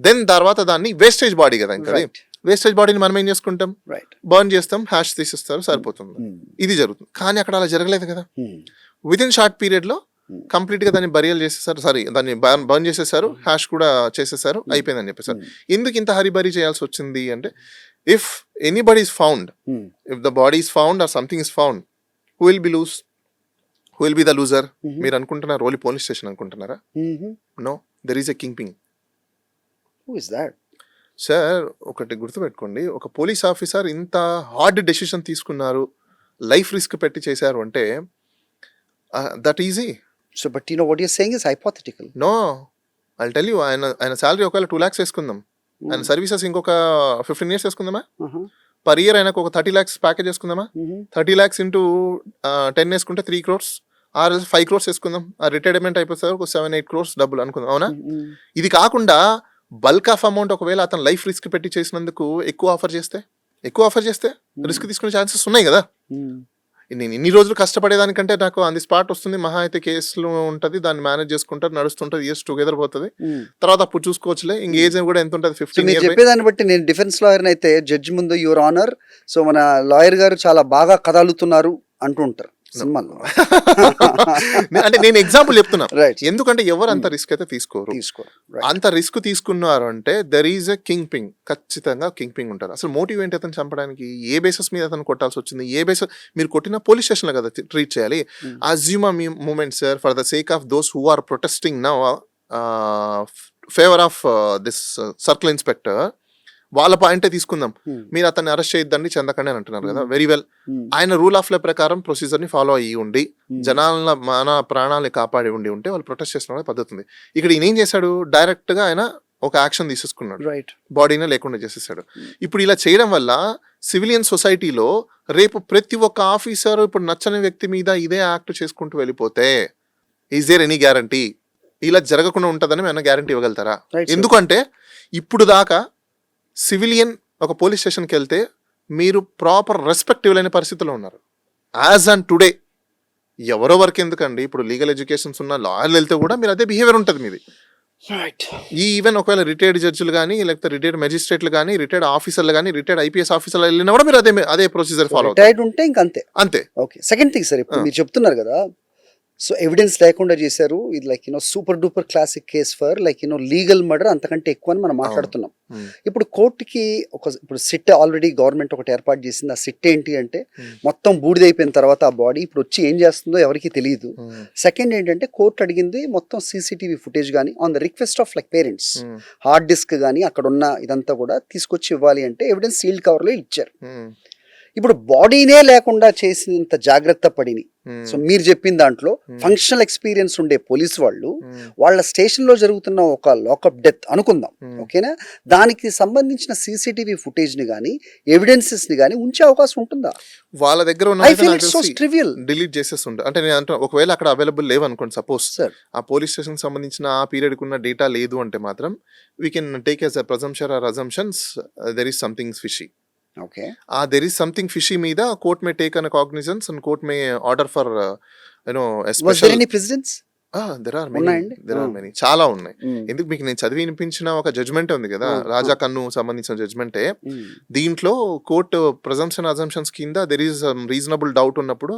దెన్ తర్వాత దాన్ని వేస్టేజ్ బాడీ కదా, ఇంకా వేస్టేజ్ బాడీని మనం ఏం చేసుకుంటాం, బర్న్ చేస్తాం, హ్యాష్ తీసేస్తారు, సరిపోతుంది. ఇది జరుగుతుంది. కానీ అక్కడ అలా జరగలేదు కదా. విత్ ఇన్ షార్ట్ పీరియడ్ లో కంప్లీట్ గా దాన్ని బరియల్ చేసేసారు, దాన్ని బర్న్ చేసేసారు, హ్యాష్ కూడా చేసేసారు, అయిపోయిందని చెప్పేసారు. ఎందుకు ఇంత హరిబరీ చేయాల్సి వచ్చింది అంటే, if anybody is found, if the body is found or something is found, who will be loose, who will be the loser? మీరు అనుకుంటున్నారు ఓన్లీ పోలీస్ స్టేషన్ అనుకుంటున్నారా? No, there is a kingpin. Who is that? Sir, ఒకటి గుర్తుపెట్టుకోండి, ఒక police officer ఇంత hard decision తీసుకున్నారు, life risk పెట్టి చేశారు అంటే that easy. So but you know what you are saying is hypothetical. No, I will tell you, ఆయన salary ఒకవేళ 2 lakhs వేసుకుందాం, ఆయన సర్వీసెస్ ఇంకొక 15 years వేసుకుందామా, పర్ ఇయర్ ఆయనకు ఒక 30 lakhs ప్యాకేజ్ వేసుకుందామా, 30 lakhs ఇంటూ 10 వేసుకుంటే 3 crores, ఆర్ 5 crores వేసుకుందాం, ఆ రిటైర్మెంట్ అయిపోతారు ఒక 7-8 crores డబ్బులు అనుకుందాం, అవునా? ఇది కాకుండా బల్క్ ఆఫ్ అమౌంట్ ఒకవేళ అతను లైఫ్ రిస్క్ పెట్టి చేసినందుకు ఎక్కువ ఆఫర్ చేస్తే రిస్క్ తీసుకునే ఛాన్సెస్ ఉన్నాయి కదా. నేను ఇన్ని రోజులు కష్టపడేదానికంటే నాకు ఆన్ ది స్పాట్ వస్తుంది, మహా అయితే కేసులు ఉంటుంది, దాన్ని మేనేజ్ చేసుకుంటారు, నడుస్తుంటుంది, ఇయర్స్ టుగెదర్ పోతుంది, తర్వాత అప్పుడు చూసుకోవచ్చులే. ఇంక ఏజ్ కూడా ఎంత ఉంటుంది, 15 years. చెప్పేదాన్ని బట్టి నేను డిఫెన్స్ లాయర్ అయితే జడ్జి ముందు యువర్ ఆనర్, సో మన లాయర్ గారు చాలా బాగా కదలుతున్నారు అంటూ ఉంటారు సినిమాలో. అంటే నేను ఎగ్జాంపుల్ చెప్తున్నా, ఎందుకంటే ఎవరు అంత రిస్క్ అయితే తీసుకోరు. అంత రిస్క్ తీసుకున్నారు అంటే there is a king ping, ఖచ్చితంగా కింగ్ పింగ్ ఉంటారు. అసలు మోటివ్ ఏంటి అతను చంపడానికి, ఏ బేసెస్ మీద అతను కొట్టాల్సి వచ్చింది, ఏ బేసెస్ మీరు కొట్టిన పోలీస్ స్టేషన్ లో కదా ట్రీట్ చేయాలి. Assume a moment, sir, for the sake of those who are protesting now favor of this circle inspector, వాళ్ళ పాయింటే తీసుకుందాం. మీరు అతన్ని అరెస్ట్ చేయొద్దండి, చెందకండి అని అంటున్నారు కదా. వెరీ వెల్, ఆయన రూల్ ఆఫ్ లా ప్రకారం ప్రొసీజర్ ని ఫాలో అయ్యి ఉండి జనాల మన ప్రాణాలని కాపాడి ఉంటే వాళ్ళు ప్రొటెస్ట్ చేస్తున్న పద్ధతి ఉంది. ఇక్కడ ఈయన ఏం చేశాడు, డైరెక్ట్ గా ఆయన ఒక యాక్షన్ తీసేసుకున్నాడు, బాడీనే లేకుండా చేసేసాడు. ఇప్పుడు ఇలా చేయడం వల్ల సివిలియన్ సొసైటీలో రేపు ప్రతి ఒక్క ఆఫీసర్ ఇప్పుడు నచ్చని వ్యక్తి మీద ఇదే యాక్ట్ చేసుకుంటూ వెళ్ళిపోతే ఈజ్ దేర్ ఎనీ గ్యారంటీ ఇలా జరగకుండా ఉంటుందని ఏమైనా గ్యారంటీ ఇవ్వగలుగుతారా? ఎందుకంటే ఇప్పుడు దాకా సివిలియన్ ఒక పోలీస్ స్టేషన్కి వెళ్తే మీరు ప్రాపర్ రెస్పెక్ట్ ఇవ్వలేని పరిస్థితిలో ఉన్నారు. యాజ్ అండ్ టుడే ఎవరో వరకు ఎందుకండి, ఇప్పుడు లీగల్ ఎడ్యుకేషన్స్ ఉన్న లాయర్లు వెళ్తే కూడా మీరు అదే బిహేవియర్ ఉంటుంది మీది. ఈ ఈవెన్ ఒకవేళ రిటైర్డ్ జడ్జిలు కానీ, లేకపోతే రిటైర్డ్ మెజిస్ట్రేట్లు కానీ, రిటైర్డ్ ఆఫీసర్లు కానీ, రిటైర్డ్ ఐపీఎస్ ఆఫీసర్లు వెళ్ళినా కూడా మీరు అదే ప్రొసీజర్ ఫాలో అవుతారు ఉంటే ఇంకా అంతే. ఓకే, సెకండ్ థింగ్ సార్, ఇప్పుడు మీరు చెప్తున్నారు కదా, సో ఎవిడెన్స్ లేకుండా చేశారు, ఇది like super duper classic case for like legal murder, అంతకంటే ఎక్కువ అని మనం మాట్లాడుతున్నాం. ఇప్పుడు కోర్టుకి ఇప్పుడు సిట్ ఆల్రెడీ గవర్నమెంట్ ఒకటి ఏర్పాటు చేసింది. ఆ సిట్ ఏంటి అంటే మొత్తం బూడిదైపోయిన తర్వాత ఆ బాడీ ఇప్పుడు వచ్చి ఏం చేస్తుందో ఎవరికి తెలియదు. సెకండ్ ఏంటంటే కోర్టు అడిగింది మొత్తం సీసీటీవీ ఫుటేజ్ కానీ on the request of like parents, hard disk కానీ అక్కడ ఉన్న ఇదంతా కూడా తీసుకొచ్చి ఇవ్వాలి అంటే ఎవిడెన్స్ సీల్డ్ కవర్లో ఇచ్చారు. ఇప్పుడు బాడీనే లేకుండా చేసినంత జాగ్రత్త పడిని సో మీరు చెప్పిన దాంట్లో ఫంక్షనల్ ఎక్స్పీరియన్స్ ఉండే పోలీసు వాళ్ళు వాళ్ళ స్టేషన్ లో జరుగుతున్న ఒక లాకప్ డెత్ అనుకుందాం, ఓకేనా, దానికి సంబంధించిన సీసీటీవీ ఫుటేజ్ ని గానీ ఎవిడెన్సెస్ ని గానీ ఉంచే అవకాశం ఉంటుందా? వాళ్ళ దగ్గర డిలీట్ చేసేస్తుంటారు. అంటే నేను అంటే ఒకవేళ అక్కడ అవైలబుల్ లేవు అనుకోండి, సపోజ్ ఆ పోలీస్ స్టేషన్ సంబంధించిన ఆ పీరియడ్ కున్న డేటా లేదు అంటే మాత్రం we can take as a presumption or assumptions there is something fishy. Okay. There is something fishy మీద court may take an cognizance and court may order for a special. Was there any precedents? There are many. చాలా ఉన్నాయి. ఎందుకు మీకు నేను చదివి వినిపించిన ఒక judgement ఉంది కదా, రాజా కన్ను సంబంధించిన జడ్జ్మెంటే. దీంట్లో కోర్టు ప్రెజంప్షన్ అజంప్షన్స్ కింద దెర్ ఈస్ రీజనబుల్ డౌట్ ఉన్నప్పుడు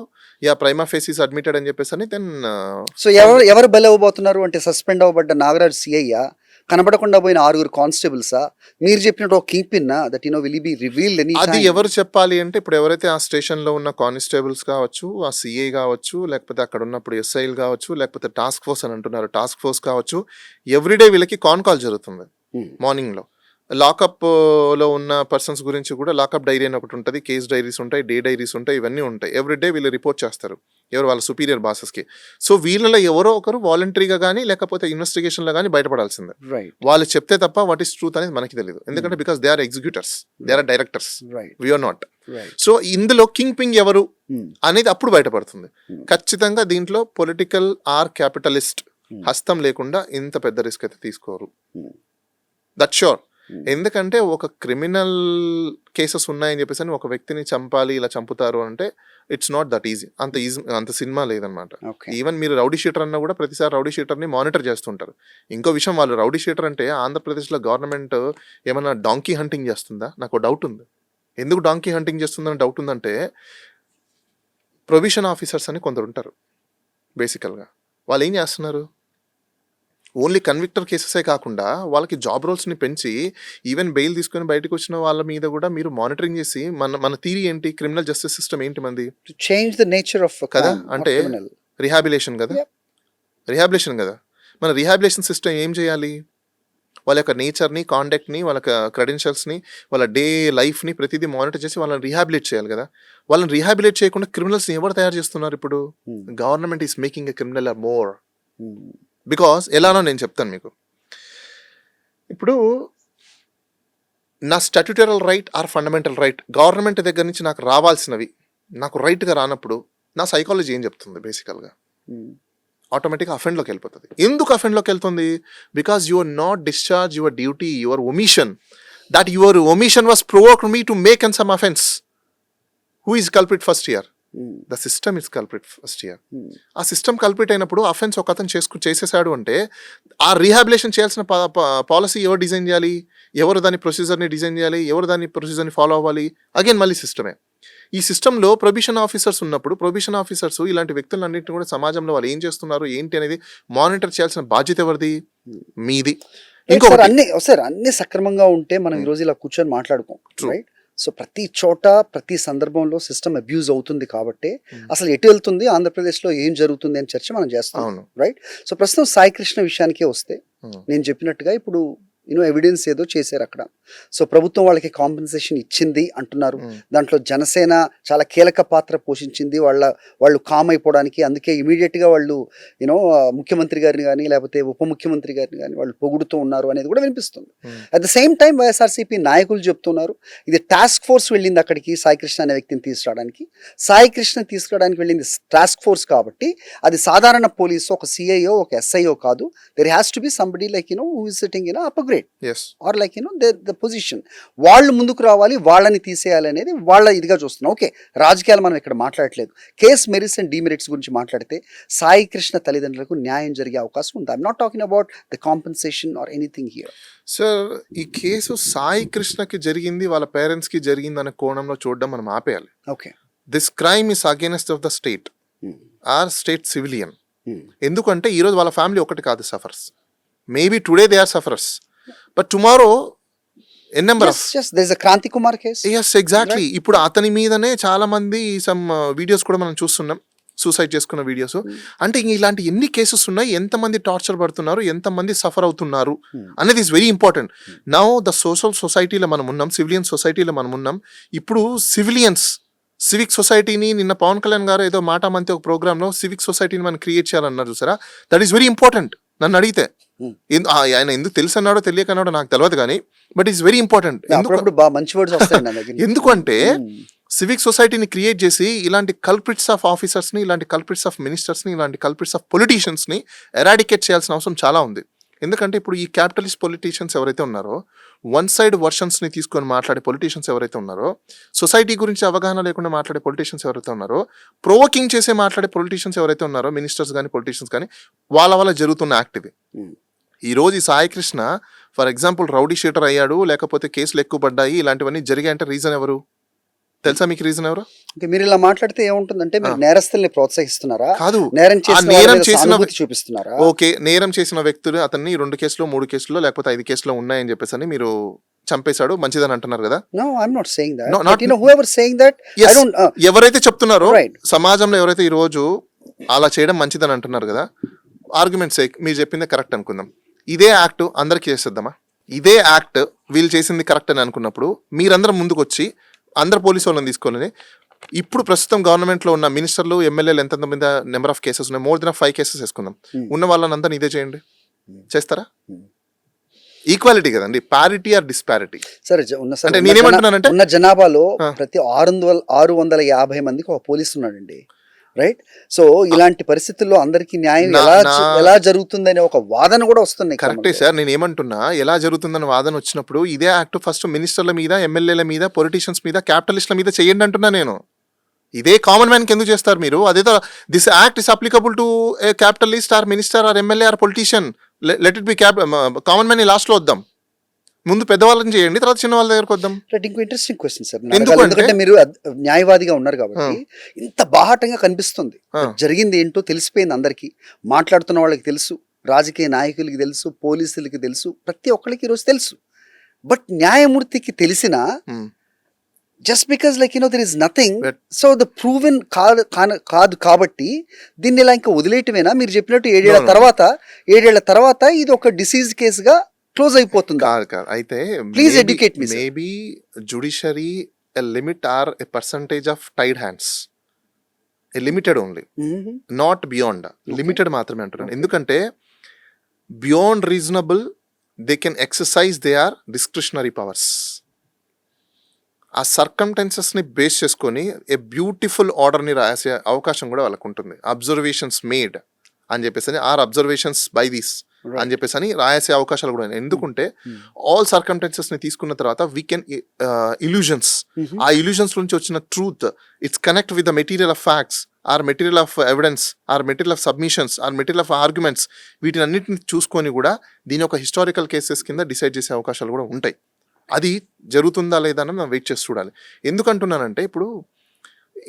ప్రైమా ఫేసిస్ అడ్మిటెడ్ అని చెప్పేసి అని దెన్. సో ఎవరు బలి అవ్వబోతున్నారు అంటే సస్పెండ్ అవ్వబడ్డ నాగరాజ్ సిఐ, కనబడకుండా పోయిన 6 కానిస్టేబుల్సా, మీరు చెప్పినట్టు ఒక king pin that will be revealed any అది ఎవరు చెప్పాలి అంటే ఇప్పుడు ఎవరైతే ఆ స్టేషన్ లో ఉన్న కానిస్టేబుల్స్ కావచ్చు, ఆ సిఐ కావచ్చు, లేకపోతే అక్కడ ఉన్నప్పుడు ఎస్ఐలు కావచ్చు, లేకపోతే టాస్క్ ఫోర్స్ అని అంటున్నారు టాస్క్ ఫోర్స్ కావచ్చు, ఎవ్రీడే వీళ్ళకి కాన్ కాల్ జరుగుతుంది మార్నింగ్ లో. లాకప్ లో ఉన్న పర్సన్స్ గురించి కూడా లాకప్ డైరీ అని ఒకటి ఉంటుంది, కేస్ డైరీస్ ఉంటాయి, డే డైరీస్ ఉంటాయి, ఇవన్నీ ఉంటాయి. ఎవ్రీడే వీళ్ళు రిపోర్ట్ చేస్తారు ఎవరు వాళ్ళ సుపీరియర్ బాసెస్కి. సో వీళ్ళలో ఎవరో ఒకరు వాలంటరీగా కానీ లేకపోతే ఇన్వెస్టిగేషన్లో కానీ బయటపడాల్సిందే. వాళ్ళు చెప్తే తప్ప వాట్ ఈస్ ట్రూత్ అనేది మనకి తెలియదు, ఎందుకంటే because they are executors, they are directors, we're not. So ఇందులో కింగ్ పింగ్ ఎవరు అనేది అప్పుడు బయటపడుతుంది. ఖచ్చితంగా దీంట్లో పొలిటికల్ ఆర్ క్యాపిటలిస్ట్ హస్తం లేకుండా ఇంత పెద్ద రిస్క్ అయితే తీసుకోరు, దట్ షూర్. ఎందుకంటే ఒక క్రిమినల్ కేసెస్ ఉన్నాయని చెప్పేసి అని ఒక వ్యక్తిని చంపాలి, ఇలా చంపుతారు అంటే ఇట్స్ నాట్ దట్ ఈజీ. అంత సినిమా లేదనమాట. ఈవెన్ మీరు రౌడీ షీటర్ అన్నా కూడా ప్రతిసారి రౌడీ షీటర్ని మానిటర్ చేస్తుంటారు. ఇంకో విషయం, వాళ్ళు రౌడీ షీటర్ అంటే ఆంధ్రప్రదేశ్లో గవర్నమెంట్ ఏమైనా డాంకీ హంటింగ్ చేస్తుందా? నాకు డౌట్ ఉంది. ఎందుకు డాంకీ హంటింగ్ చేస్తుందని డౌట్ ఉందంటే, ప్రొవిషన్ ఆఫీసర్స్ అని కొందరు ఉంటారు బేసికల్గా. వాళ్ళు ఏం చేస్తున్నారు, ఓన్లీ కన్విక్టర్ కేసెసే కాకుండా వాళ్ళకి జాబ్ రోల్స్ని పెంచి ఈవెన్ బెయిల్ తీసుకొని బయటకు వచ్చిన వాళ్ళ మీద కూడా మీరు మానిటరింగ్ చేసి మన థియరీ ఏంటి, క్రిమినల్ జస్టిస్ సిస్టమ్ ఏంటి మంది, చేంజ్ ద నేచర్ ఆఫ్ కదా, అంటే రిహాబిలేషన్ కదా, మన రిహాబిలేషన్ సిస్టమ్ ఏం చేయాలి, వాళ్ళ యొక్క నేచర్ని, కాండక్ట్ని, వాళ్ళ క్రెడెన్షియల్స్ని, వాళ్ళ డే లైఫ్ని ప్రతిదీ మానిటర్ చేసి వాళ్ళని రీహాబిలేట్ చేయాలి కదా. వాళ్ళని రీహాబిలేట్ చేయకుండా క్రిమినల్స్ని ఎవరు తయారు చేస్తున్నారు ఇప్పుడు? Government is making a criminal more. Because ఎలానో నేను చెప్తాను మీకు. ఇప్పుడు నా statutory right or fundamental right government దగ్గర నుంచి నాకు రావాల్సినవి నాకు రైట్గా రానప్పుడు నా సైకాలజీ ఏం చెప్తుంది, బేసికల్గా ఆటోమేటిక్గా అఫెండ్లోకి వెళ్ళిపోతుంది. ఎందుకు అఫెండ్లోకి వెళ్తుంది? Because you are not discharge your duty, your omission. That your omission was provoked me to make and some offence. Who is culprit first here? The system is culprit first year. ఆ system culprit అయినప్పుడు offence ఒక అతను చేసేసాడు అంటే ఆ rehabilitation చేయాల్సిన policy ఎవరు design చేయాలి, ఎవరు దాని ప్రొసీజర్ని డిజైన్ చేయాలి, ఎవరు దాని ప్రొసీజర్ని ఫాలో అవ్వాలి? అగైన్ మళ్ళీ సిస్టమే. ఈ సిస్టంలో ప్రొబిషన్ ఆఫీసర్స్ ఉన్నప్పుడు ప్రొబిషన్ ఆఫీసర్స్ ఇలాంటి వ్యక్తులన్నింటినీ కూడా సమాజంలో వాళ్ళు ఏం చేస్తున్నారు ఏంటి అనేది మానిటర్ చేయాల్సిన బాధ్యత ఎవరిది? మీది. అన్ని సక్రమంగా ఉంటే మనం ఈ రోజు ఇలా కూర్చొని మాట్లాడుకోం, రైట్? సో ప్రతి చోట ప్రతి సందర్భంలో సిస్టమ్ అబ్యూజ్ అవుతుంది కాబట్టి అసలు ఎటు వెళ్తుంది, ఆంధ్రప్రదేశ్లో ఏం జరుగుతుంది అని చర్చ మనం చేస్తాం, రైట్? సో ప్రస్తుతం సాయి కృష్ణ విషయానికే వస్తే, నేను చెప్పినట్టుగా ఇప్పుడు ఎవిడెన్స్ ఏదో చేశారు అక్కడ. సో ప్రభుత్వం వాళ్ళకి కాంపెన్సేషన్ ఇచ్చింది అంటున్నారు. దాంట్లో జనసేన చాలా కీలక పాత్ర పోషించింది వాళ్ళు కామ్ అయిపోవడానికి. అందుకే ఇమీడియట్గా వాళ్ళు ముఖ్యమంత్రి గారిని కానీ లేకపోతే ఉప ముఖ్యమంత్రి గారిని కానీ వాళ్ళు పొగుడుతూ ఉన్నారు అనేది కూడా వినిపిస్తుంది. At the same time YSRCP నాయకులు చెప్తున్నారు ఇది టాస్క్ ఫోర్స్ వెళ్ళింది అక్కడికి సాయి కృష్ణ అనే వ్యక్తిని తీసుకురావడానికి. సాయి కృష్ణ తీసుకురావడానికి వెళ్ళింది టాస్క్ ఫోర్స్ కాబట్టి అది సాధారణ పోలీసు, ఒక సిఐఓ, ఒక ఎస్ఐఓ కాదు. There has to be somebody like who is sitting upper or like the position. వాళ్ళు ముందుకు రావాలి, వాళ్ళని తీసేయాలి అనేది వాళ్ళ ఇదిగా చూస్తున్నాం. ఓకే, రాజకీయాలు మనం ఇక్కడ మాట్లాడట్లేదు. కేస్ మెరిట్స్ అండ్ డిమెరిట్స్ గురించి మాట్లాడితే సాయి కృష్ణ తల్లిదండ్రులకు న్యాయం జరిగే అవకాశం ఉంది. I'm not talking about the compensation or anything here. Sir, ఈ కేసు సాయి కృష్ణకి జరిగింది, వాళ్ళ పేరెంట్స్ కి జరిగింది అనే కోణంలో చూడడం మనం ఆపేయాలి. Okay, this crime is against of the state or state civilian. ఎందుకంటే ఈరోజు వాళ్ళ ఫ్యామిలీ ఒకటి కాదు suffers. Maybe today they are sufferers, but tomorrow a number of there's a Kranti Kumar case. Yes, exactly. ఇప్పుడు అతని మీదనే చాలా మంది సమ్ వీడియోస్ కూడా మనం చూస్తున్నాం, సూసైడ్ చేసుకున్న వీడియోస్. అంటే ఇలాంటి ఎన్ని కేసెస్ ఉన్నాయి, ఎంతమంది టార్చర్ పడుతున్నారు, ఎంతమంది సఫర్ అవుతున్నారు అనేది is very important. Now the social సొసైటీలో మనం ఉన్నాం, సివిలియన్ సొసైటీలో మనం ఉన్నాం. ఇప్పుడు సివిలియన్స్ సివిక్ సొసైటీని నిన్న పవన్ కళ్యాణ్ గారు ఏదో మాట మంతి ఒక ప్రోగ్రామ్ లో సివిక్ సొసైటీని మనం క్రియేట్ చేయాలన్నారు చూసారా, దట్ ఈస్ వెరీ ఇంపార్టెంట్. నన్ను అడిగితే ఆయన ఎందుకు తెలుసు అన్నాడో తెలియక అన్నాడో నాకు తెలియదు కానీ బట్ ఈస్ వెరీ ఇంపార్టెంట్. బాగా మంచి వర్డ్స్ వస్తాయి నా దగ్గర. ఎందుకంటే సివిక్ సొసైటీని క్రియేట్ చేసి ఇలాంటి కల్ప్రిట్స్ ఆఫ్ ఆఫీసర్స్ని, ఇలాంటి కల్ప్రిట్స్ ఆఫ్ మినిస్టర్స్ని, ఇలాంటి కల్ప్రిట్స్ ఆఫ్ పొలిటీషియన్స్ని ఎరాడికేట్ చేయాల్సిన అవసరం చాలా ఉంది. ఎందుకంటే ఇప్పుడు ఈ క్యాపిటలిస్ట్ పొలిటీషియన్స్ ఎవరైతే ఉన్నారో, వన్ సైడ్ వర్షన్స్ని తీసుకొని మాట్లాడే పొలిటీషియన్స్ ఎవరైతే ఉన్నారో, సొసైటీ గురించి అవగాహన లేకుండా మాట్లాడే పొలిటీషియన్స్ ఎవరైతే ఉన్నారో, ప్రొవోకింగ్ చేసే మాట్లాడే పొలిటీషియన్స్ ఎవరైతే ఉన్నారో, మినిస్టర్స్ కానీ పొలిటీషియన్స్ కానీ, వాళ్ళ వల్ల జరుగుతున్న యాక్ట్ ఇది. ఈ రోజు ఈ Sai Krishna for example rowdy sheeter అయ్యాడు, లేకపోతే కేసులు ఎక్కువ పడ్డాయి, ఇలాంటివన్నీ జరిగాయంటే రీజన్ ఎవరు తెలుసా మీకు? రీజన్ ఎవరు? మీరు ఇలా మాట్లాడితే ఏముంటుందంటే మీరు నేరస్తుల్ని ప్రోత్సహిస్తున్నారా? కాదు, నేరం చేసిన చూపిస్తున్నారా? ఓకే, నేరం చేసిన వ్యక్తులు అతన్ని 2 కేసులు 3 కేసులు లేకపోతే 5 కేసులు ఉన్నాయని చెప్పేసి అని మీరు చంపేశాడు మంచిదని అంటున్నారు కదా. No, I'm not saying that. But you know, whoever saying that, yes, I don't. ఎవరైతే చెప్తున్నారో Right. సమాజంలో ఎవరైతే ఈ రోజు అలా చేయడం మంచిదని అంటున్నారు కదా, ఆర్గ్యుమెంట్ సేక్ మీరు చెప్పిందే కరెక్ట్ అనుకుందాం. ఇదే యాక్ట్ అందరికి చేసేద్దామా? ఇదే యాక్ట్ వీళ్ళు చేసింది కరెక్ట్ అని అనుకున్నప్పుడు మీరందరం ముందుకు వచ్చి అందరు పోలీసు వాళ్ళని తీసుకోవాలని, ఇప్పుడు ప్రస్తుతం గవర్నమెంట్లో ఉన్న మినిస్టర్లు ఎమ్మెల్యేలు ఎంత మీద నెంబర్ ఆఫ్ కేసెస్ ఉన్నాయి, మోర్ దెన్ 5 కేసెస్ వేసుకుందాం, ఉన్న వాళ్ళని అంతా ఇదే చేయండి, చేస్తారా? ఈక్వాలిటీ కదండి, పారిటీ ఆర్ డిస్పారిటీ. సరే, అంటే నేనేమంటున్నానంటే ఉన్న జనాభాలో ప్రతి 650 మందికి ఒక పోలీసు ఉన్నాడండి, రైట్? సో ఇలాంటి పరిస్థితుల్లో అందరికి న్యాయం ఎలా జరుగుతుందనే ఒక వాదన కూడా వస్తుంది. కరెక్టే సార్, నేను ఏమంటున్నా, ఎలా జరుగుతుందని వాదన వచ్చినప్పుడు ఇదే యాక్ట్ ఫస్ట్ మినిస్టర్ల మీద, ఎమ్మెల్యేల మీద, పొలిటీషియన్స్ మీద, క్యాపిటలిస్ట్ల మీద చేయండి అంటున్నా నేను. ఇదే కామన్ మ్యాన్కి ఎందుకు చేస్తారు మీరు? అదేదో this act is applicable to a capitalist or minister or MLA or politician, let it be common man లాస్ట్లో వద్దాం. ముందు పెద్దవాళ్ళని చేయండి, తర్వాత చిన్న వాళ్ళ దగ్గరకు వద్దాం. ఇంకో ఇంట్రెస్టింగ్ క్వశ్చన్ సార్, ఎందుకంటే మీరు న్యాయవాదిగా ఉన్నారు కాబట్టి ఇంత బాహాటంగా కనిపిస్తుంది. జరిగింది ఏంటో తెలిసిపోయింది అందరికీ, మాట్లాడుతున్న వాళ్ళకి తెలుసు, రాజకీయ నాయకులకి తెలుసు, పోలీసులకి తెలుసు, ప్రతి ఒక్కరికి ఈరోజు తెలుసు. బట్ న్యాయమూర్తికి తెలిసిన just because like you know there is nothing, so the proven కాదు కాబట్టి దీన్ని ఇలా ఇంకా వదిలేయటమేనా? మీరు చెప్పినట్టు 7 ఏళ్ల తర్వాత ఇది ఒక డిసీజ్ కేసుగా క్లోజ్ అయిపోతుంది. అయితే please educate me. Maybe judiciary a limit or a percentage of tied hands, a limited only, not beyond, limited మాత్రమే అంటున్నాను. ఎందుకంటే beyond reasonable they can exercise they are discretionary powers. ఆ సర్కమ్టెన్సెస్ని బేస్ చేసుకొని a beautiful ఆర్డర్ని రాసే అవకాశం కూడా వాళ్ళకు ఉంటుంది. అబ్జర్వేషన్స్ మేడ్ అని చెప్పేసి, ఆర్ అబ్జర్వేషన్స్ బై దీస్ అని చెప్పేసి అని రాసే అవకాశాలు కూడా ఉన్నాయి. ఎందుకంటే ఆల్ సర్కమ్టెన్సెస్ని తీసుకున్న తర్వాత వీ కెన్ ఇల్యూజన్స్, ఆ ఇల్యూజన్స్ నుంచి వచ్చిన truth it's connect with the material of facts are material of evidence are material of submissions are material of arguments, వీటిని అన్నింటిని చూసుకొని కూడా దీని ఒక హిస్టారికల్ కేసెస్ కింద డిసైడ్ చేసే అవకాశాలు కూడా ఉంటాయి. అది జరుగుతుందా లేదా అని మనం వెయిట్ చేసి చూడాలి. ఎందుకంటున్నానంటే ఇప్పుడు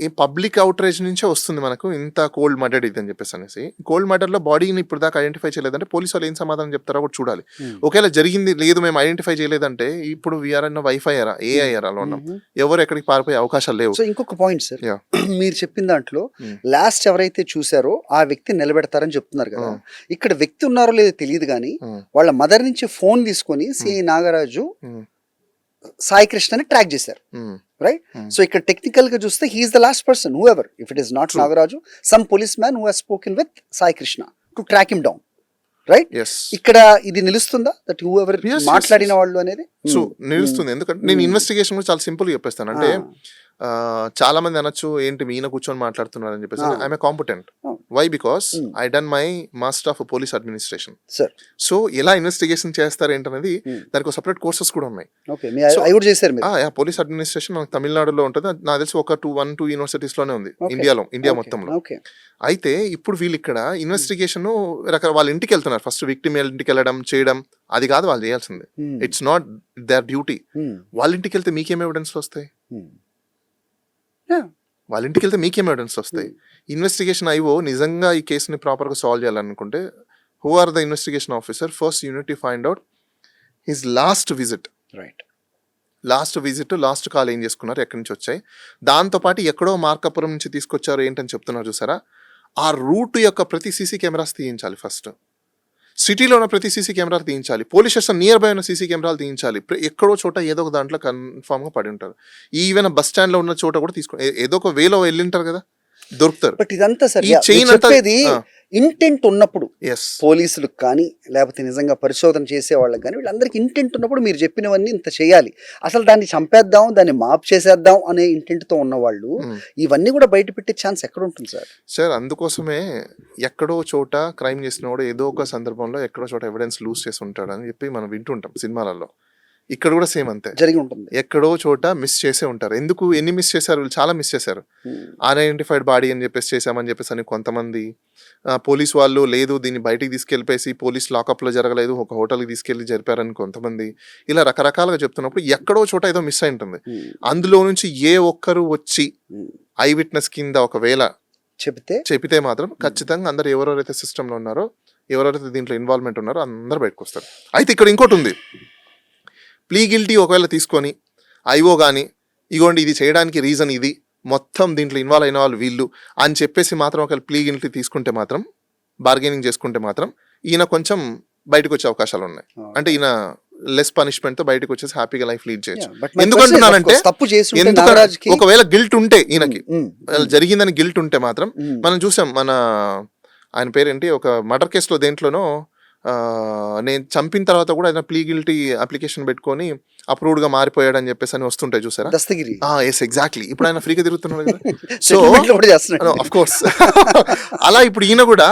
ఈ పబ్లిక్ అవుట్రేజ్ నుంచే వస్తుంది మనకు ఇంత కోల్డ్ మర్డర్ ఇది అని చెప్పేసి అనేసి. కోల్డ్ మర్డర్లో బాడీని ఇప్పుడు దాకా ఐడెంటిఫై చేయలేదంటే పోలీసు వాళ్ళు ఏం సమాధానం చెప్తారో కూడా చూడాలి. ఒకవేళ జరిగింది లేదు మేము ఐడెంటిఫై చేయలేదంటే ఇప్పుడు వీఆర్ అన్న వైఫై అయ్యారా, ఏ అయ్యారా అలా ఉన్నాం, ఎవరు ఎక్కడికి పారిపోయే అవకాశాలు లేవు. సో ఇంకొక పాయింట్ సార్, మీరు చెప్పిన దాంట్లో లాస్ట్ ఎవరైతే చూసారో ఆ వ్యక్తి నిలబెడతారని చెప్తున్నారు కదా. ఇక్కడ వ్యక్తి ఉన్నారో లేదో తెలియదు కానీ వాళ్ళ మదర్ నుంచి ఫోన్ తీసుకొని సిఐ నాగరాజు సాయి కృష్ణని ట్రాక్ చేశారు, రైట్? సో ఇక్కడ టెక్నికల్ గా చూస్తే he is the last person, who ever if it is not Nagaraju, some police man who has spoken with Sai Krishna to track him down, right? ఇక్కడ ఇది నిలుస్తుందా దట్ హూ ఎవర్ మాట్లాడిన వాళ్ళు అనేది? సో నిలుస్తుంది. ఎందుకంటే నేను ఇన్వెస్టిగేషన్ కూడా చాలా సింపుల్ గా చెప్పేస్తాను. అంటే చాలా మంది అనొచ్చు ఏంటి మీన కూర్చొని మాట్లాడుతున్నారు అని చెప్పేసి. I'm a competent. Why? Because I done my master of police administration. So ఎలా ఇన్వెస్టిగేషన్ చేస్తారు ఏంటనేది దానికి ఒక సపరేట్ కోర్సెస్ కూడా ఉన్నాయి. పోలీస్ అడ్మినిస్ట్రేషన్ మనకు తమిళనాడులో ఉంటుంది, నాకు తెలిసి ఒక 1-2 యూనివర్సిటీస్ లోనే ఉంది ఇండియా మొత్తంలో. అయితే ఇప్పుడు వీళ్ళు ఇక్కడ ఇన్వెస్టిగేషన్ వాళ్ళ ఇంటికి వెళ్తున్నారు. ఫస్ట్ విక్టిమ్ ఇంటికి వెళ్ళడం చేయడం అది కాదు వాళ్ళు చేయాల్సింది. It's not their duty. వాళ్ళ ఇంటికి వెళ్తే మీకేం ఎవిడెన్స్ వస్తాయి? వాళ్ళ ఇంటికి వెళ్తే మీకేం ఎవిడెన్స్ వస్తాయి? ఇన్వెస్టిగేషన్ ఐఓ నిజంగా ఈ కేసుని ప్రాపర్గా సాల్వ్ చేయాలనుకుంటే who are the investigation officer, first unit to find out his last visit, right? Last call ఏం చేసుకున్నారు, ఎక్కడి నుంచి వచ్చాయి, దాంతోపాటు ఎక్కడో మార్కాపురం నుంచి తీసుకొచ్చారు ఏంటని చెప్తున్నారు చూసారా, ఆ రూట్ యొక్క ప్రతి సీసీ కెమెరాస్ తీయించాలి ఫస్ట్. సిటీలో ఉన్న ప్రతి సీసీ కెమెరాలు తీయించాలి, పోలీస్ స్టేషన్ నియర్ బై ఉన్న సీసీ కెమెరాలు తీయించాలి. ఎక్కడో చోట ఏదో ఒక దాంట్లో కన్ఫామ్గా పడి ఉంటారు. ఈవెన్ బస్ స్టాండ్లో ఉన్న చోట కూడా ఏదో ఒక వేలో వెళ్ళింటారు కదా, దొరుకుతారు. బట్ ఇదంతా సరే ఈ chain అంతా- చెప్పేది ఇంటెంట్ ఉన్నప్పుడు ఎస్ పోలీసులకు కానీ లేకపోతే నిజంగా పరిశోధన చేసే వాళ్ళకి కానీ వీళ్ళందరికీ ఇంటెంట్ ఉన్నప్పుడు మీరు చెప్పినవన్నీ ఇంత చేయాలి. అసలు దాన్ని చంపేద్దాం, దాన్ని మాప్ చేసేద్దాం అనే ఇంటెంట్తో ఉన్నవాళ్ళు ఇవన్నీ కూడా బయట పెట్టే ఛాన్స్ ఎక్కడ ఉంటుంది సార్? సార్ అందుకోసమే ఎక్కడో చోట క్రైమ్ చేసిన వాడు ఏదో ఒక సందర్భంలో ఎక్కడో చోట ఎవిడెన్స్ లూజ్ చేసి ఉంటాడు అని చెప్పి మనం వింటుంటాం సినిమాలలో. ఇక్కడ కూడా సేమ్ అంతే, జరిగి ఉంటుంది. ఎక్కడో చోట మిస్ చేసే ఉంటారు. ఎందుకు ఎన్ని మిస్ చేశారు? వీళ్ళు చాలా మిస్ చేశారు. అన్ఐడెంటిఫైడ్ బాడీ అని చెప్పేసి చేశామని చెప్పేసి అని కొంతమంది, పోలీస్ వాళ్ళు లేదు దీన్ని బయటికి తీసుకెళ్ళిపోయి పోలీస్ లాకప్లో జరగలేదు, ఒక హోటల్కి తీసుకెళ్ళి జరిపారని కొంతమంది, ఇలా రకరకాలుగా చెప్తున్నప్పుడు ఎక్కడో చోట ఏదో మిస్ అయి ఉంటుంది. అందులో నుంచి ఏ ఒక్కరు వచ్చి ఐ విట్నెస్ కింద ఒకవేళ చెబితే మాత్రం ఖచ్చితంగా అందరు ఎవరెవరైతే సిస్టంలో ఉన్నారో, ఎవరెవరైతే దీంట్లో ఇన్వాల్వ్మెంట్ ఉన్నారో అందరు బయటకు వస్తారు. అయితే ఇక్కడ ఇంకోటి ఉంది, ప్లీ గిల్టీ ఒకవేళ తీసుకొని ఐఓ కానీ ఇగోండి ఇది చేయడానికి రీజన్ ఇది, మొత్తం దీంట్లో ఇన్వాల్వ్ అయిన వాళ్ళు వీళ్ళు అని చెప్పేసి మాత్రం ఒకవేళ ప్లీ గిల్టీ తీసుకుంటే మాత్రం, బార్గెనింగ్ చేసుకుంటే మాత్రం ఈయన కొంచెం బయటకు వచ్చే అవకాశాలు ఉన్నాయి. అంటే ఈయన లెస్ పనిష్మెంట్ తో బయటకు వచ్చేసి హ్యాపీగా లైఫ్ లీడ్ చేయొచ్చు. ఎందుకంటున్నానంటే ఒకవేళ గిల్ట్ ఉంటే ఈయనకి జరిగిందని గిల్ట్ ఉంటే మాత్రం, మనం చూసాం మన ఆయన పేరేంటి, ఒక మర్డర్ కేసులో దేంట్లోనో నేను చంపిన తర్వాత కూడా ఆయన ప్లీ గిల్టీ అప్లికేషన్ పెట్టుకొని అప్రూవ్డ్ గా మారిపోయాడని చెప్పేసి అని వస్తుంటాయి చూసారా? Yes exactly. ఇప్పుడు ఆయన ఫ్రీగా తిరుగుతున్నాడు కదా. సో ఆఫ్ కోర్స్ అలా ఇప్పుడు ఈయన కూడా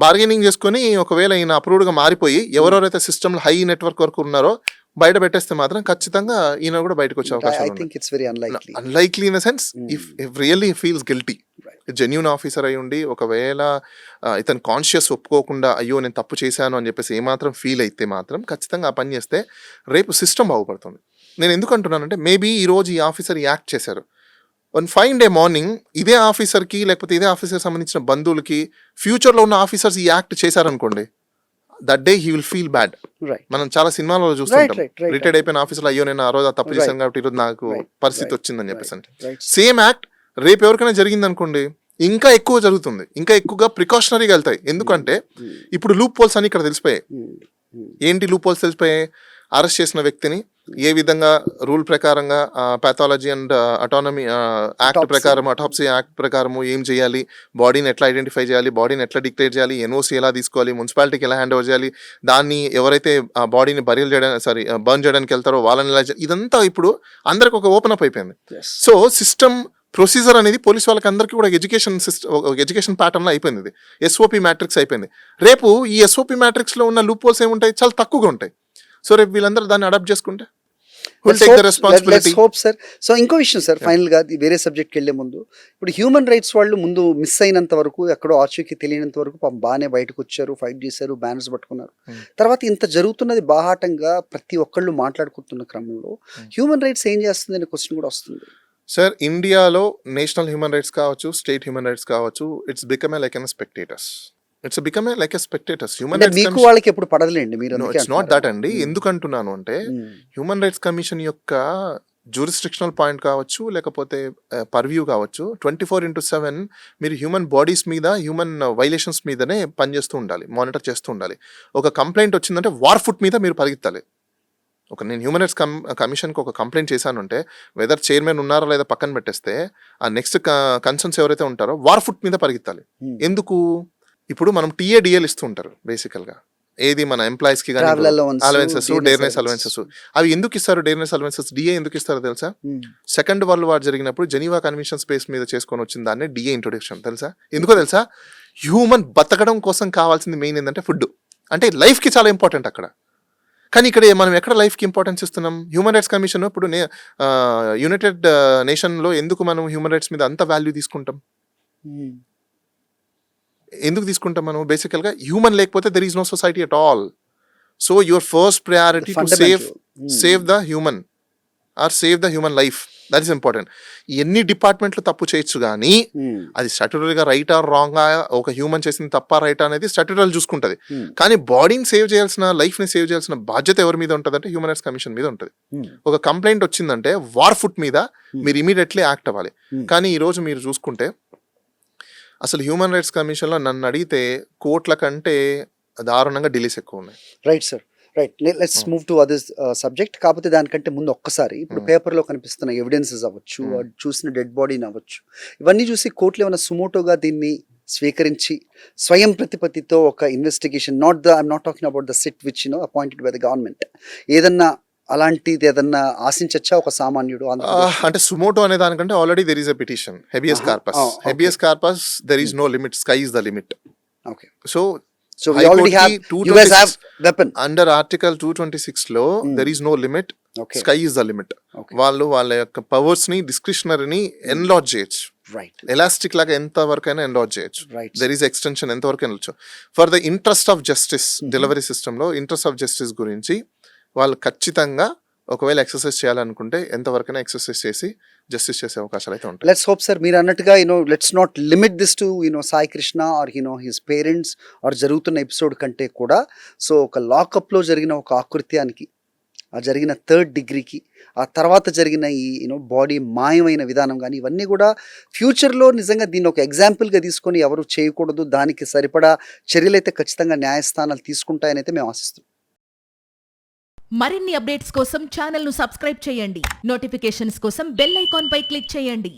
బార్గెనింగ్ చేసుకొని ఒకవేళ ఈయన అప్రూవ్డ్ గా మారిపోయి ఎవరెవరైతే సిస్టమ్ హై నెట్వర్క్ వరకు ఉన్నారో బయట పెట్టేస్తే మాత్రం ఖచ్చితంగా ఈయన కూడా బయటకు వచ్చే అవకాశం. Unlikely in the sense if really feels guilty, genuine officer అయి ఉండి ఒకవేళ ఇతను కాన్షియస్ ఒప్పుకోకుండా అయ్యో నేను తప్పు చేశాను అని చెప్పేసి ఏమాత్రం ఫీల్ అయితే మాత్రం ఖచ్చితంగా ఆ పని చేస్తే రేపు సిస్టమ్ బాగుపడుతుంది. నేను ఎందుకు అంటున్నానంటే, మేబీ ఈ రోజు ఈ ఆఫీసర్ యాక్ట్ చేశారు, వన్ ఫైన్ డే మార్నింగ్ ఇదే ఆఫీసర్కి లేకపోతే ఇదే ఆఫీసర్ సంబంధించిన బంధువులకి ఫ్యూచర్లో ఉన్న ఆఫీసర్స్ ఈ యాక్ట్ చేశారనుకోండి, that day he will feel bad. మనం చాలా సినిమాలలో చూస్తుంటాం, రిటైర్డ్ అయిపోయిన ఆఫీసర్లు అయ్యో నేను ఆ రోజు తప్పు చేశాను కాబట్టి ఈరోజు నాకు పరిస్థితి వచ్చిందని చెప్పేసి. సేమ్ యాక్ట్ రేపు ఎవరికైనా జరిగింది అనుకోండి, ఇంకా ఎక్కువ జరుగుతుంది, ఇంకా ఎక్కువగా ప్రికాషనరీగా వెళ్తాయి. ఎందుకంటే ఇప్పుడు లూప్ హోల్స్ అని ఇక్కడ తెలిసిపోయాయి. ఏంటి లూప్ హోల్స్ తెలిసిపోయాయి? అరెస్ట్ చేసిన వ్యక్తిని ఏ విధంగా రూల్ ప్రకారంగా పాథాలజీ అండ్ అటానమీ యాక్ట్ ప్రకారం, అటాప్సీ యాక్ట్ ప్రకారము ఏం చేయాలి, బాడీని ఎట్లా ఐడెంటిఫై చేయాలి, బాడీని ఎట్లా డిక్లేర్ చేయాలి, ఎన్ఓసి ఎలా తీసుకోవాలి, మున్సిపాలిటీకి ఎలా హ్యాండ్ ఓవర్ చేయాలి, దాన్ని ఎవరైతే ఆ బాడీని బర్న్ చేయడానికి వెళ్తారో వాళ్ళని ఎలా, ఇదంతా ఇప్పుడు అందరికి ఒక ఓపెన్ అప్ అయిపోయింది. సో సిస్టమ్ ప్రొసీజర్ అనేది పోలీస్ వాళ్ళకి అందరికీ కూడా ఎడ్యుకేషన్ ప్యాటర్న్లో అయిపోయింది. ఇది ఎస్ఓపి మ్యాట్రిక్స్ అయిపోయింది. రేపు ఈ ఎస్ఓపి మ్యాట్రిక్స్లో ఉన్న లూప్ హోల్స్ ఏముంటాయి? చాలా తక్కువగా ఉంటాయి. సో రేపు వీళ్ళందరూ దాన్ని అడాప్ట్ చేసుకుంటే సో ఇంకో విషయం సార్, ఫైనల్ గా వేరే సబ్జెక్ట్కి వెళ్లే ముందు, ఇప్పుడు హ్యూమన్ రైట్స్ వాళ్ళు ముందు మిస్ అయినంత వరకు, ఎక్కడో ఆచూకీ తెలియనంత వరకు పాపం బాగానే బయటకు వచ్చారు, ఫైట్ చేశారు, బ్యానర్స్ పట్టుకున్నారు. తర్వాత ఇంత జరుగుతున్నది బాహాటంగా ప్రతి ఒక్కళ్ళు మాట్లాడుకుంటున్న క్రమంలో హ్యూమన్ రైట్స్ ఏం చేస్తుంది అనే క్వశ్చన్ కూడా వస్తుంది. సార్, ఇండియాలో నేషనల్ హ్యూమన్ రైట్స్ కావచ్చు, స్టేట్ హ్యూమన్ రైట్స్ కావచ్చు, it's become like an spectators. It's become like a spectators. Human rights వాళ్ళకి ఎప్పుడు పడదులేండి మీరు. ఇట్స్ నాట్ దట్ అండి. ఎందుకంటున్నాను అంటే, హ్యూమన్ రైట్స్ కమిషన్ యొక్క జ్యూరిస్డిక్షనల్ పాయింట్ కావచ్చు, లేకపోతే పర్వ్యూ కావచ్చు, 24/7 మీరు హ్యూమన్ బాడీస్ మీద, హ్యూమన్ వైలేషన్స్ మీదనే పనిచేస్తూ ఉండాలి, మానిటర్ చేస్తూ ఉండాలి. ఒక కంప్లైంట్ వచ్చిందంటే వార్ ఫుట్ మీద మీరు పరిగెత్తాలి. నేను హ్యూమన్ రైట్స్ కమిషన్కి ఒక కంప్లైంట్ చేశాను అంటే, వెదర్ చైర్మన్ ఉన్నారా లేదా పక్కన పెట్టేస్తే, ఆ నెక్స్ట్ కన్సర్న్స్ ఎవరైతే ఉంటారో వార్ ఫుట్ మీద పరిగెత్తాలి. ఎందుకు? ఇప్పుడు మనం టీఏడిఎల్ ఇస్తూ ఉంటారు బేసికల్గా, ఏది మన ఎంప్లాయీస్కి కానీ అలవెన్సెస్, డేర్నెస్ అలవెన్సెస్. అవి ఎందుకు ఇస్తారు? డేర్నెస్ అలవెన్సెస్ డిఏ ఎందుకు ఇస్తారో తెలుసా? సెకండ్ వరల్డ్ వార్ జరిగినప్పుడు జెనీవా కన్వెన్షన్ స్పేస్ మీద చేసుకొని వచ్చిన దాన్ని డిఏ ఇంట్రొడక్షన్. తెలుసా? ఎందుకో తెలుసా? హ్యూమన్ బతకడం కోసం కావాల్సింది మెయిన్ ఏంటంటే ఫుడ్. అంటే లైఫ్కి చాలా ఇంపార్టెంట్ అక్కడ. కానీ ఇక్కడ మనం ఎక్కడ లైఫ్కి ఇంపార్టెన్స్ ఇస్తున్నాం? హ్యూమన్ రైట్స్ కమిషన్ ఇప్పుడు యునైటెడ్ నేషన్లో ఎందుకు మనం హ్యూమన్ రైట్స్ మీద అంత వాల్యూ తీసుకుంటాం? ఎందుకు తీసుకుంటాం మనం? బేసికల్గా హ్యూమన్ లేకపోతే there is no society at all. So your first priority to save the human or save the human life. That is important. ఎన్ని డిపార్ట్మెంట్లు తప్పు చేయొచ్చు కానీ అది స్టాట్యుటరీగా రైట్ ఆర్ రాంగ్, ఒక హ్యూమన్ చేసిన తప్ప రైట్ అనేది స్టాట్యుటరీ చూసుకుంటుంది. కానీ బాడీని సేవ్ చేయాల్సిన, లైఫ్ని సేవ్ చేయాల్సిన బాధ్యత ఎవరి మీద ఉంటుంది అంటే హ్యూమన్ రైట్స్ కమిషన్ మీద ఉంటుంది. ఒక కంప్లైంట్ వచ్చిందంటే వార్ ఫుట్ మీద మీరు ఇమీడియట్లీ యాక్ట్ అవ్వాలి. కానీ ఈరోజు మీరు చూసుకుంటే అసలు హ్యూమన్ రైట్స్ కమిషన్లో నన్ను అడిగితే కోట్ల కంటే దారుణంగా డిలీస్ ఎక్కువ ఉన్నాయి. Right sir, right. Let's move to other subject. కాకపోతే దానికంటే ముందు ఒక్కసారి ఇప్పుడు పేపర్లో కనిపిస్తున్న ఎవిడెన్సెస్ అవ్వచ్చు, చూసిన డెడ్ బాడీని అవ్వచ్చు, ఇవన్నీ చూసి కోర్టులు ఏమైనా సుమోటోగా దీన్ని స్వీకరించి స్వయం ప్రతిపత్తితో ఒక investigation, I'm not talking about the SIT which appointed by the government, ఏదన్నా అలాంటిది ఏదన్నా ఆశించచ్చా ఒక సామాన్యుడు? అంటే సుమోటో అనే దానికంటే already there is a petition, habeas corpus. Habeas corpus, there is no limit, sky is the limit. Okay, so so we already have, you guys have weapon under article 226 లో there is no limit, okay, sky is the limit. okay, వాళ్ళు వాళ్ళ యొక్క powers ని డిస్క్రిషనరీని enlarge చేయొచ్చు, right, elastic లాగా ఎంత వరకైనా ఎన్లార్జ్ చేయొచ్చు. right, దెర్ ఈస్ ఎక్స్టెన్షన్ ఎంత వరకు వెళ్ళొచ్చు. For the interest of justice, delivery system లో ఇంట్రెస్ట్ ఆఫ్ జస్టిస్ గురించి వాళ్ళు ఖచ్చితంగా ఒకవేళ ఎక్సర్సైజ్ చేయాలనుకుంటే ఎంతవరకైనా ఎక్సర్సైజ్ చేసి జస్టిస్ చేసే అవకాశాలు అయితే ఉంటాయి. లెట్స్ హోప్ సార్, మీరు అన్నట్టుగా let's not limit this to Sai Krishna or his parents or జరుగుతున్న ఎపిసోడ్ కంటే కూడా, సో ఒక లాకప్లో జరిగిన ఒక ఆకృత్యానికి, ఆ జరిగిన 3rd డిగ్రీకి, ఆ తర్వాత జరిగిన ఈ బాడీ మాయమైన విధానం కానీ, ఇవన్నీ కూడా ఫ్యూచర్లో నిజంగా దీన్ని ఒక ఎగ్జాంపుల్గా తీసుకొని ఎవరు చేయకూడదు, దానికి సరిపడా చర్యలు అయితే ఖచ్చితంగా న్యాయస్థానాలు తీసుకుంటాయని అయితే మేము ఆశిస్తున్నాం. మరిన్ని అప్డేట్స్ కోసం ఛానల్ను సబ్స్క్రైబ్ చేయండి. నోటిఫికేషన్స్ కోసం బెల్ ఐకాన్ పై క్లిక్ చేయండి.